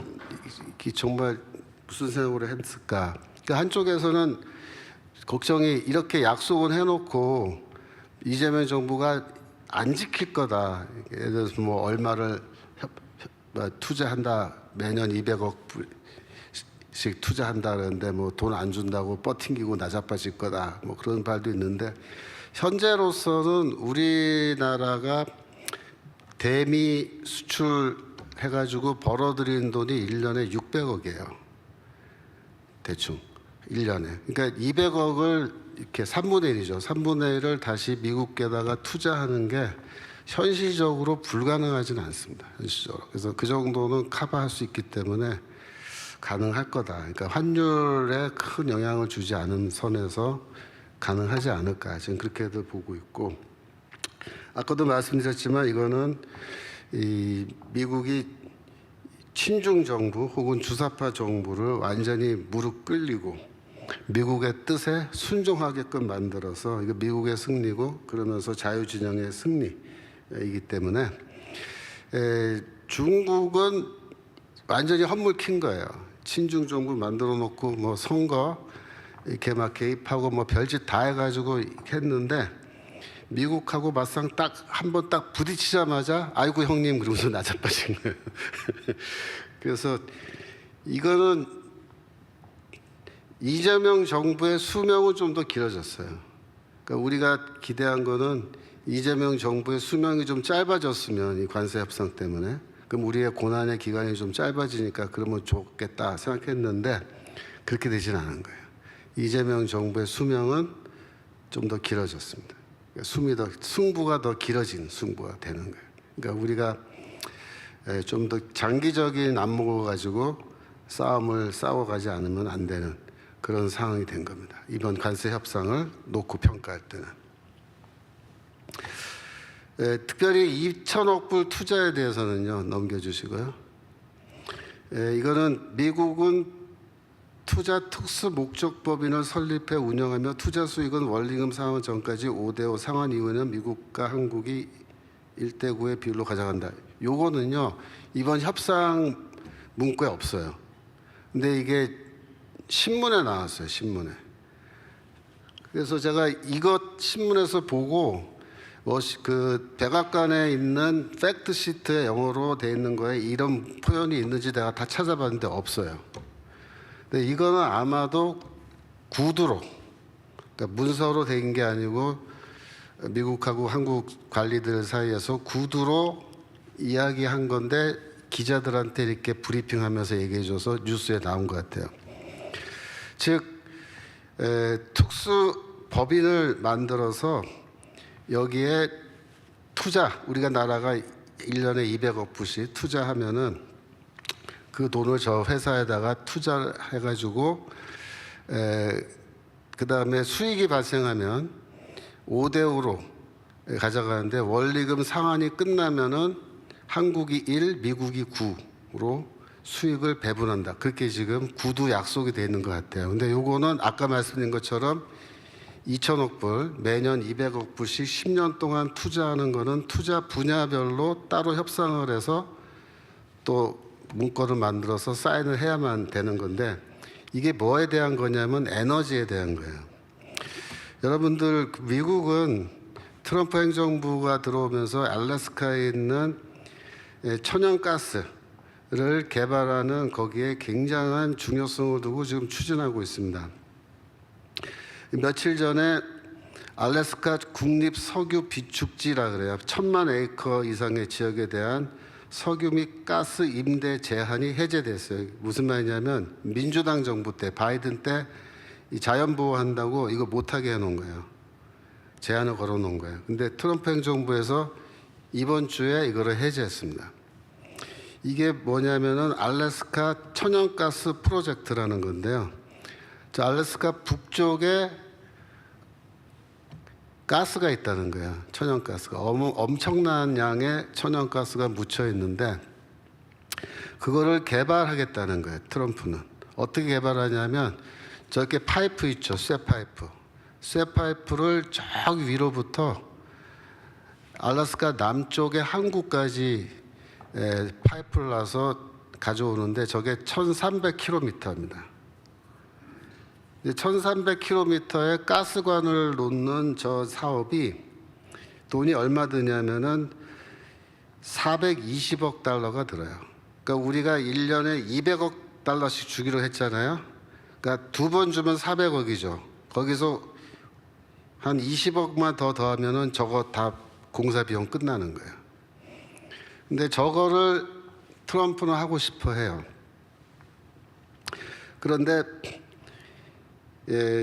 무슨 생각으로 했을까? 그러니까 한쪽에서는 걱정이 이렇게 약속은 해놓고 이재명 정부가 안 지킬 거다. 예를 들어서 얼마를 투자한다. 매년 200억 불씩 투자한다 그러는데 돈 안 준다고 뻗팅기고 나자빠질 거다. 그런 말도 있는데 현재로서는 우리나라가 대미 수출해가지고 벌어들이는 돈이 1년에 600억이에요. 대충 1년에. 그러니까 200억을 이렇게 3분의 1이죠. 3분의 1을 다시 미국에다가 투자하는 게 현실적으로 불가능하지는 않습니다. 현실적으로. 그래서 그 정도는 커버할 수 있기 때문에 가능할 거다. 그러니까 환율에 큰 영향을 주지 않은 선에서 가능하지 않을까. 지금 그렇게들 보고 있고, 아까도 말씀드렸지만 이거는 이 미국이 친중 정부 혹은 주사파 정부를 완전히 무릎 꿇리고 미국의 뜻에 순종하게끔 만들어서 이거 미국의 승리고 그러면서 자유진영의 승리이기 때문에 중국은 완전히 헛물 킨 거예요. 친중 정부 만들어 놓고 선거 이렇게 개입하고 별짓 다 해가지고 했는데 미국하고 맞상 한번 부딪히자마자 아이고 형님 그러면서 나자빠진 거예요. 그래서 이거는 이재명 정부의 수명은 좀 더 길어졌어요. 그러니까 우리가 기대한 거는 이재명 정부의 수명이 좀 짧아졌으면 이 관세 협상 때문에 그럼 우리의 고난의 기간이 좀 짧아지니까 그러면 좋겠다 생각했는데 그렇게 되진 않은 거예요. 이재명 정부의 수명은 좀 더 길어졌습니다. 승부가 더 길어진 승부가 되는 거예요. 그러니까 우리가 좀 더 장기적인 안목을 가지고 싸움을 싸워가지 않으면 안 되는 그런 상황이 된 겁니다. 이번 관세 협상을 놓고 평가할 때는. 특별히 2천억 불 투자에 대해서는요, 넘겨주시고요. 이거는 미국은 투자 특수 목적법인을 설립해 운영하며 투자 수익은 원리금 상환 전까지 5대5 상환 이후에는 미국과 한국이 1대9의 비율로 가져간다. 요거는요, 이번 협상 문구에 없어요. 근데 이게 신문에 나왔어요, 신문에. 그래서 제가 이것 신문에서 보고 그 백악관에 있는 팩트 시트에 영어로 돼 있는 거에 이런 표현이 있는지 내가 다 찾아봤는데 없어요. 근데 이거는 아마도 구두로, 그러니까 문서로 된 게 아니고 미국하고 한국 관리들 사이에서 구두로 이야기한 건데 기자들한테 이렇게 브리핑하면서 얘기해줘서 뉴스에 나온 것 같아요. 즉 특수 법인을 만들어서 여기에 투자, 우리가 나라가 1년에 200억 불씩 투자하면은 그 돈을 저 회사에다가 투자해가지고 그 다음에 수익이 발생하면 5대5로 가져가는데 원리금 상환이 끝나면은 한국이 1, 미국이 9로 수익을 배분한다. 그렇게 지금 구두 약속이 되어 있는 것 같아요. 근데 요거는 아까 말씀드린 것처럼 2천억 불, 매년 200억 불씩 10년 동안 투자하는 거는 투자 분야별로 따로 협상을 해서 또 문건을 만들어서 사인을 해야만 되는 건데 이게 뭐에 대한 거냐면 에너지에 대한 거예요. 여러분들 미국은 트럼프 행정부가 들어오면서 알래스카에 있는 천연가스 개발하는 거기에 굉장한 중요성을 두고 지금 추진하고 있습니다. 며칠 전에 알래스카 국립 석유 비축지라 그래요. 1,000만 에이커 이상의 지역에 대한 석유 및 가스 임대 제한이 해제됐어요. 무슨 말이냐면 민주당 정부 때, 바이든 때 이 자연 보호한다고 이거 못하게 해놓은 거예요. 제한을 걸어놓은 거예요. 근데 트럼프 행정부에서 이번 주에 이거를 해제했습니다. 이게 뭐냐면은 알래스카 천연가스 프로젝트라는 건데요. 저 알래스카 북쪽에 가스가 있다는 거예요. 천연가스가 엄청난 양의 천연가스가 묻혀 있는데 그거를 개발하겠다는 거예요. 트럼프는 어떻게 개발하냐면 저렇게 파이프 있죠. 쇠파이프를 저 위로부터 알래스카 남쪽의 항구까지 파이프를 놔서 가져오는데 저게 1,300km입니다. 1,300km의 가스관을 놓는 저 사업이 돈이 얼마 드냐면은 420억 달러가 들어요. 그러니까 우리가 1년에 200억 달러씩 주기로 했잖아요. 그러니까 2번 주면 400억이죠. 거기서 한 20억만 더 더하면은 저거 다 공사 비용 끝나는 거예요. 근데 저거를 트럼프는 하고 싶어 해요. 그런데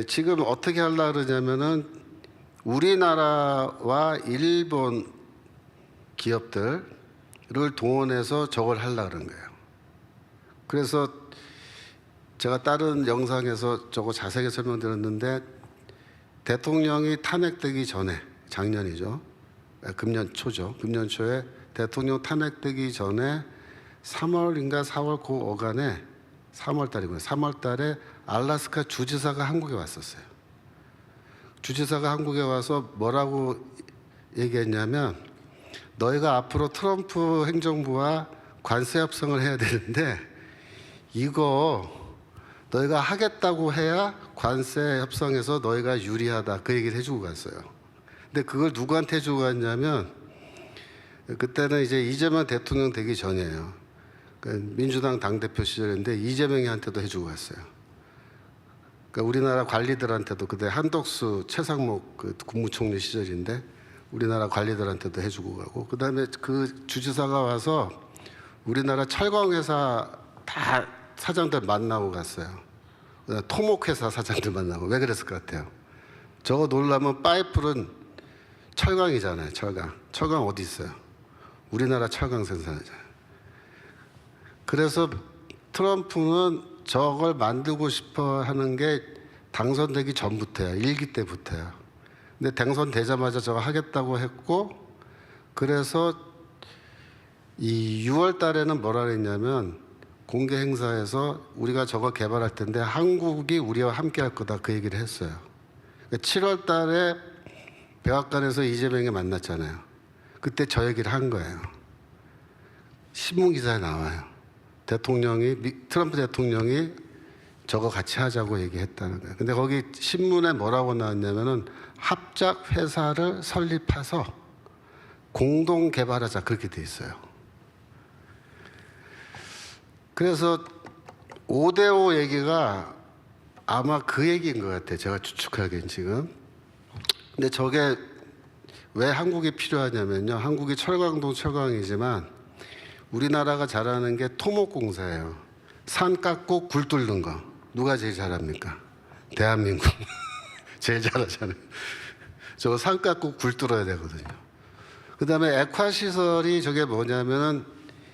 지금 어떻게 하려고 그러냐면은 우리나라와 일본 기업들을 동원해서 저걸 하려고 그런 거예요. 그래서 제가 다른 영상에서 저거 자세하게 설명드렸는데 대통령이 탄핵되기 전에, 작년이죠. 금년 초죠. 금년 초에 대통령 탄핵되기 전에 3월인가 4월 그 어간에 3월 달이군요. 3월 달에 알래스카 주지사가 한국에 왔었어요. 주지사가 한국에 와서 뭐라고 얘기했냐면 너희가 앞으로 트럼프 행정부와 관세 협상을 해야 되는데 이거 너희가 하겠다고 해야 관세 협상에서 너희가 유리하다. 그 얘기를 해주고 갔어요. 근데 그걸 누구한테 해주고 갔냐면 그때는 이제 이재명 대통령 되기 전이에요. 민주당 당대표 시절인데 이재명이한테도 해주고 갔어요. 그러니까 우리나라 관리들한테도 그때 한덕수 최상목 그 국무총리 시절인데 우리나라 관리들한테도 해주고 가고 그다음에 그 주지사가 와서 우리나라 철강회사 다 사장들 만나고 갔어요. 토목회사 사장들 만나고. 왜 그랬을 것 같아요? 저거 놀라면 파이프는 철강이잖아요. 철강 어디 있어요? 우리나라 철강 생산하잖아요. 그래서 트럼프는 저걸 만들고 싶어 하는 게 당선되기 전부터야. 1기 때부터야. 근데 당선되자마자 저거 하겠다고 했고 그래서 이 6월 달에는 뭐라 그랬냐면 공개 행사에서 우리가 저거 개발할 텐데 한국이 우리와 함께 할 거다 그 얘기를 했어요. 7월 달에 백악관에서 이재명이 만났잖아요. 그때 저 얘기를 한 거예요. 신문 기사에 나와요. 트럼프 대통령이 저거 같이 하자고 얘기했다는 거예요. 근데 거기 신문에 뭐라고 나왔냐면은 합작 회사를 설립해서 공동 개발하자 그렇게 돼 있어요. 그래서 5대5 얘기가 아마 그 얘기인 것 같아요. 제가 추측하기엔 지금. 근데 저게 왜 한국이 필요하냐면요. 한국이 철강동 철강이지만 우리나라가 잘하는 게 토목공사예요. 산 깎고 굴 뚫는 거. 누가 제일 잘합니까? 대한민국. 제일 잘하잖아요. 저거 산 깎고 굴 뚫어야 되거든요. 그 다음에 액화시설이 저게 뭐냐면은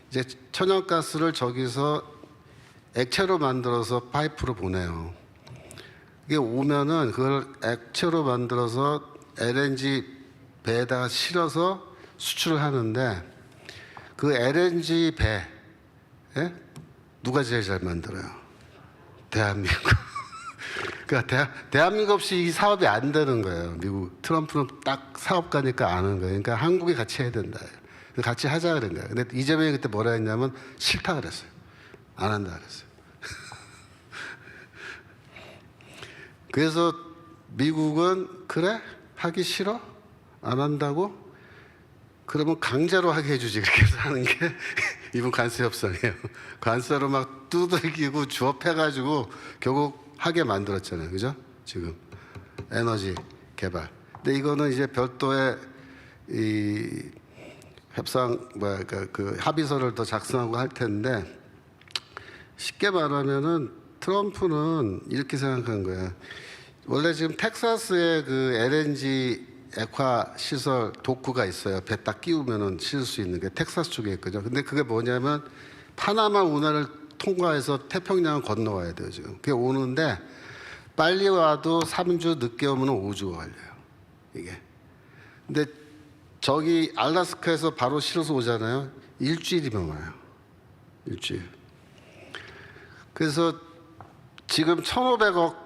이제 천연가스를 저기서 액체로 만들어서 파이프로 보내요. 이게 오면은 그걸 액체로 만들어서 LNG 배에다가 실어서 수출을 하는데 그 LNG 배 누가 제일 잘 만들어요? 대한민국. 그러니까 대한민국 없이 이 사업이 안 되는 거예요. 미국 트럼프는 딱 사업가니까 아는 거예요. 그러니까 한국이 같이 해야 된다. 같이 하자 그런 거예요. 근데 이재명이 그때 뭐라 했냐면 싫다 그랬어요. 안 한다 그랬어요. 그래서 미국은 그래? 하기 싫어? 안 한다고? 그러면 강제로 하게 해주지. 그렇게 해서 하는 게 이분 관세 협상이에요. 관세로 막 두들기고 주업해가지고 결국 하게 만들었잖아요. 그죠? 지금 에너지 개발. 근데 이거는 이제 별도의 이 협상 그러니까 그 합의서를 더 작성하고 할 텐데 쉽게 말하면은 트럼프는 이렇게 생각한 거예요. 원래 지금 텍사스에 그 LNG 액화 시설 도크가 있어요. 배 딱 끼우면은 실 수 있는 게 텍사스 쪽에 있거든요. 근데 그게 뭐냐면 파나마 운하를 통과해서 태평양을 건너와야 돼요. 지금 그게 오는데 빨리 와도 3주 늦게 오면 5주가 걸려요. 이게. 근데 저기 알래스카에서 바로 실어서 오잖아요. 일주일이면 와요. 일주일. 그래서 지금 1,500억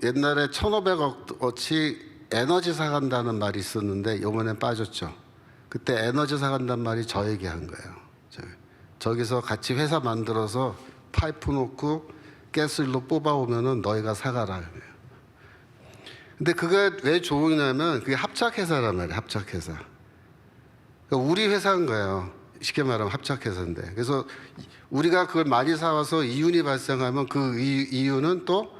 옛날에 1,500억어치 에너지 사간다는 말이 있었는데 이번엔 빠졌죠. 그때 에너지 사간다는 말이 저 얘기한 거예요. 저기서 같이 회사 만들어서 파이프 놓고 가스일로 뽑아오면은 너희가 사가라. 근데 그게 왜 좋으냐면 그게 합작회사란 말이에요. 합작회사. 그러니까 우리 회사인 거예요. 쉽게 말하면 합작회사인데. 그래서 우리가 그걸 많이 사와서 이윤이 발생하면 그 이윤은 또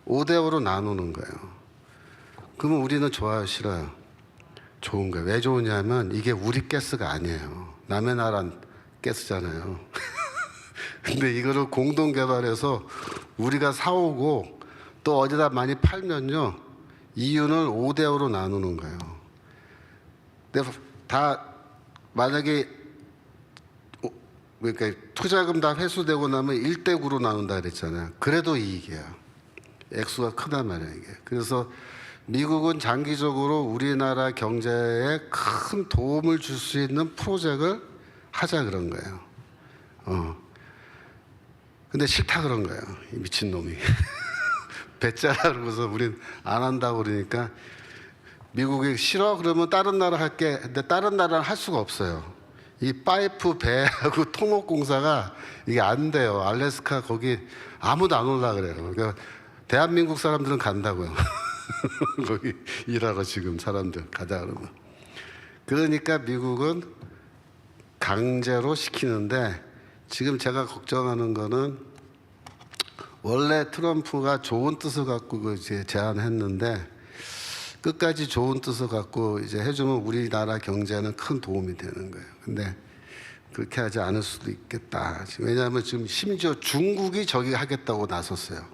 5대5로 나누는 거예요. 그러면 우리는 좋아요, 싫어요? 좋은 거예요. 왜 좋으냐면 이게 우리 가스가 아니에요. 남의 나라 가스잖아요. 근데 이거를 공동 개발해서 우리가 사오고 또 어디다 많이 팔면요. 이윤을 5대5로 나누는 거예요. 근데 다 만약에 그러니까 투자금 다 회수되고 나면 1대9로 나눈다 그랬잖아요. 그래도 이익이에요. 액수가 크단 말이에요, 이게. 그래서 미국은 장기적으로 우리나라 경제에 큰 도움을 줄 수 있는 프로젝트를 하자 그런 거예요. 근데 싫다 그런 거예요. 이 미친놈이. 배짜라 그러고서 우린 안 한다고 그러니까 미국이 싫어? 그러면 다른 나라 할게. 근데 다른 나라는 할 수가 없어요. 이 파이프 배하고 토목공사가 이게 안 돼요. 알래스카 거기 아무도 안 올라 그래요. 그러니까 대한민국 사람들은 간다고요. 거기 일하러 지금 사람들 가자 그러면. 그러니까 미국은 강제로 시키는데 지금 제가 걱정하는 거는 원래 트럼프가 좋은 뜻을 갖고 그 이제 제안했는데 끝까지 좋은 뜻을 갖고 이제 해주면 우리나라 경제는 큰 도움이 되는 거예요. 근데 그렇게 하지 않을 수도 있겠다. 왜냐하면 지금 심지어 중국이 저기 하겠다고 나섰어요.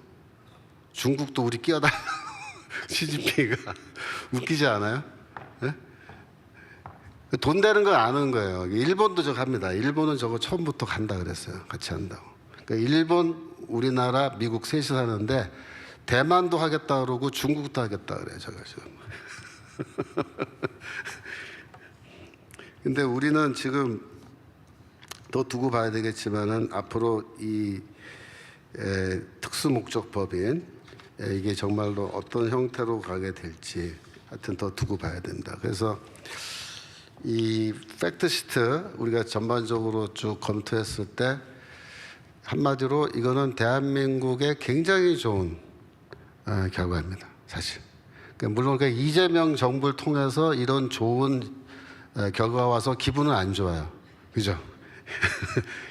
중국도 우리 끼어달라. 시진핑이가 웃기지 않아요? 네? 돈 되는 걸 아는 거예요. 일본도 저거 합니다. 일본은 저거 처음부터 간다 그랬어요. 같이 한다고. 그러니까 일본, 우리나라, 미국 셋이 하는데 대만도 하겠다 그러고 중국도 하겠다 그래요. 저거 지금. 근데 우리는 지금 더 두고 봐야 되겠지만은 앞으로 이 특수목적법인 이게 정말로 어떤 형태로 가게 될지 하여튼 더 두고 봐야 된다. 그래서 이 팩트시트 우리가 전반적으로 쭉 검토했을 때 한마디로 이거는 대한민국에 굉장히 좋은 결과입니다. 사실. 그러니까 물론 이재명 정부를 통해서 이런 좋은 결과가 와서 기분은 안 좋아요. 그죠?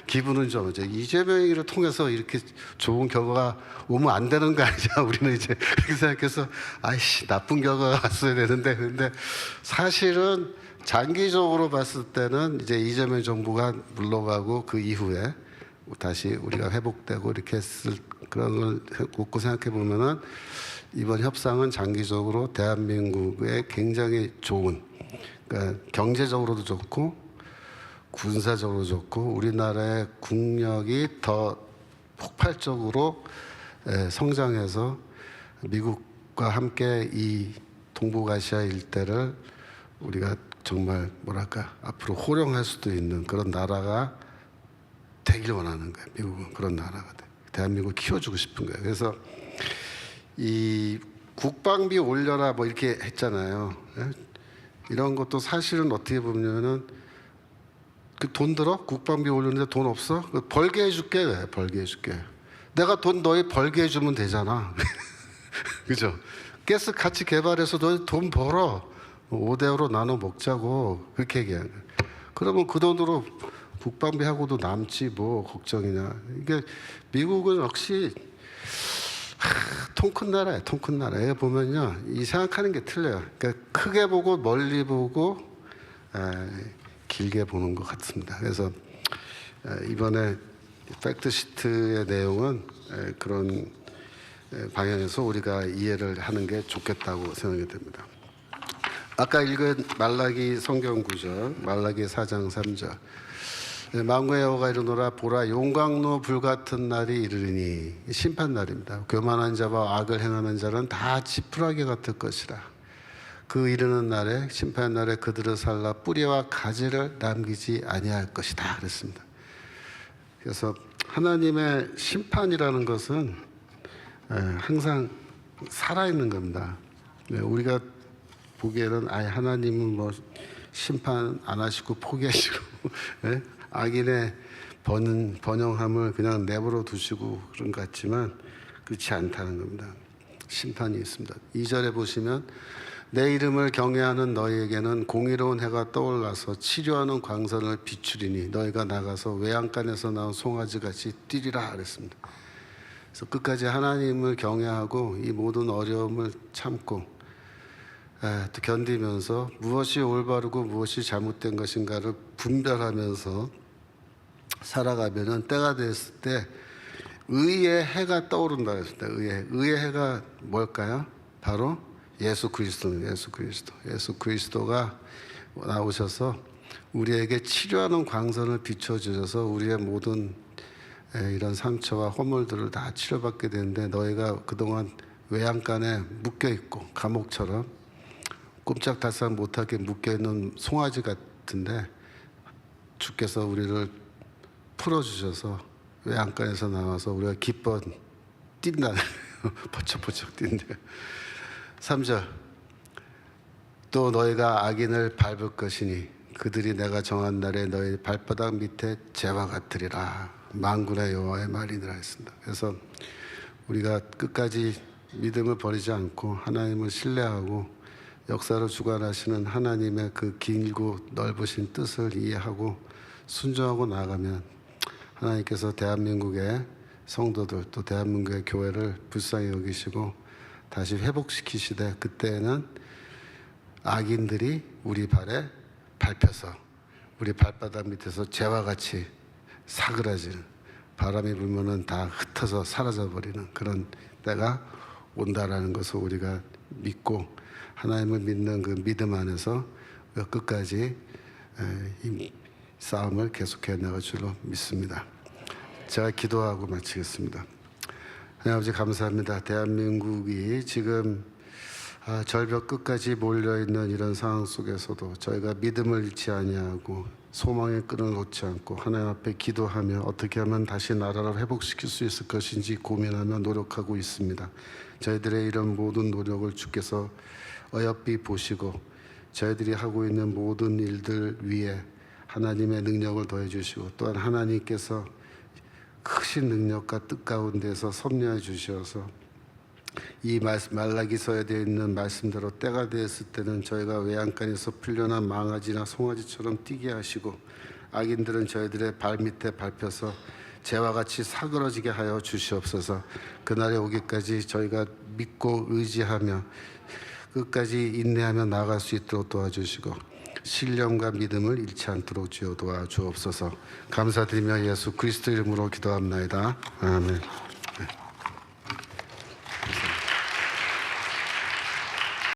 기분은 좀 이제 이재명이를 통해서 이렇게 좋은 결과가 오면 안 되는 거 아니냐. 우리는 이제 그렇게 생각해서 아이씨 나쁜 결과가 왔어야 되는데 근데 사실은 장기적으로 봤을 때는 이제 이재명 정부가 물러가고 그 이후에 다시 우리가 회복되고 이렇게 했을 그런 걸 놓고 생각해 보면은 이번 협상은 장기적으로 대한민국에 굉장히 좋은 그러니까 경제적으로도 좋고 군사적으로 좋고 우리나라의 국력이 더 폭발적으로 성장해서 미국과 함께 이 동북아시아 일대를 우리가 정말 뭐랄까 앞으로 호령할 수도 있는 그런 나라가 되길 원하는 거예요. 미국은 그런 나라가 돼. 대한민국을 키워주고 싶은 거예요. 그래서 이 국방비 올려라 뭐 이렇게 했잖아요. 이런 것도 사실은 어떻게 보면은 그 돈 들어? 국방비 올리는데 돈 없어? 벌게 해줄게. 왜? 벌게 해줄게. 내가 돈 너희 벌게 해주면 되잖아. 그죠? 가스 같이 개발해서 너희 돈 벌어. 5대5로 나눠 먹자고. 그렇게 얘기하는 거야. 그러면 그 돈으로 국방비하고도 남지 뭐 걱정이냐. 이게 미국은 역시 통 큰 나라예요. 통 큰 나라에 보면요, 이 생각하는 게 틀려요. 그러니까 크게 보고 멀리 보고 길게 보는 것 같습니다. 그래서 이번에 팩트시트의 내용은 그런 방향에서 우리가 이해를 하는 게 좋겠다고 생각이 됩니다. 아까 읽은 말라기 성경 구절, 말라기 4장 3절. 만군의 여호와가 이르노라, 보라 용광로 불같은 날이 이르리니, 심판 날입니다. 교만한 자와 악을 행하는 자는 다 지푸라기 같을 것이라. 그 이르는 날에, 심판 날에 그들을 살라 뿌리와 가지를 남기지 아니할 것이다 그랬습니다. 그래서 하나님의 심판이라는 것은 항상 살아있는 겁니다. 우리가 보기에는 아예 하나님은 뭐 심판 안 하시고 포기하시고 악인의 번영함을 그냥 내버려 두시고 그런 것 같지만 그렇지 않다는 겁니다. 심판이 있습니다. 2절에 보시면 내 이름을 경외하는 너희에게는 공의로운 해가 떠올라서 치료하는 광선을 비추리니 너희가 나가서 외양간에서 나온 송아지같이 뛰리라 그랬습니다. 그래서 끝까지 하나님을 경외하고 이 모든 어려움을 참고 또 견디면서 무엇이 올바르고 무엇이 잘못된 것인가를 분별하면서 살아가면은 때가 됐을 때 의의 해가 떠오른다 했습니다. 의의 해가 뭘까요? 바로 예수 그리스도입니다. 예수 그리스도가 나오셔서 우리에게 치료하는 광선을 비춰주셔서 우리의 모든 이런 상처와 허물들을 다 치료받게 되는데, 너희가 그동안 외양간에 묶여있고 감옥처럼 꼼짝달싹 못하게 묶여있는 송아지 같은데 주께서 우리를 풀어주셔서 외양간에서 나와서 우리가 기뻐 뛴다는 버쩍버쩍 뛴대. 3절 또 너희가 악인을 밟을 것이니 그들이 내가 정한 날에 너희 발바닥 밑에 재와 같으리라. 만군의 여호와의 말이니라 했습니다. 그래서 우리가 끝까지 믿음을 버리지 않고 하나님을 신뢰하고 역사를 주관하시는 하나님의 그 길고 넓으신 뜻을 이해하고 순종하고 나가면 하나님께서 대한민국의 성도들 또 대한민국의 교회를 불쌍히 여기시고 다시 회복시키시되, 그때는 악인들이 우리 발에 밟혀서 우리 발바닥 밑에서 재와 같이 사그라지는, 바람이 불면은 다 흩어져 사라져버리는 그런 때가 온다라는 것을 우리가 믿고 하나님을 믿는 그 믿음 안에서 끝까지 이 싸움을 계속해 나갈 줄로 믿습니다. 제가 기도하고 마치겠습니다. 하나님 아버지 감사합니다. 대한민국이 지금 절벽 끝까지 몰려있는 이런 상황 속에서도 저희가 믿음을 잃지 아니하고 소망의 끈을 놓지 않고 하나님 앞에 기도하며 어떻게 하면 다시 나라를 회복시킬 수 있을 것인지 고민하며 노력하고 있습니다. 저희들의 이런 모든 노력을 주께서 어여삐 보시고 저희들이 하고 있는 모든 일들 위에 하나님의 능력을 더해 주시고, 또한 하나님께서 크신 능력과 뜻 가운데서 섭리해 주셔서 이 말라기서에 되어 있는 말씀대로 때가 되었을 때는 저희가 외양간에서 풀려난 망아지나 송아지처럼 뛰게 하시고, 악인들은 저희들의 발밑에 밟혀서 재와 같이 사그러지게 하여 주시옵소서. 그날에 오기까지 저희가 믿고 의지하며 끝까지 인내하며 나아갈 수 있도록 도와주시고, 신령과 믿음을 잃지 않도록 주여 도와주옵소서. 감사드리며 예수 그리스도 이름으로 기도합나이다. 아멘.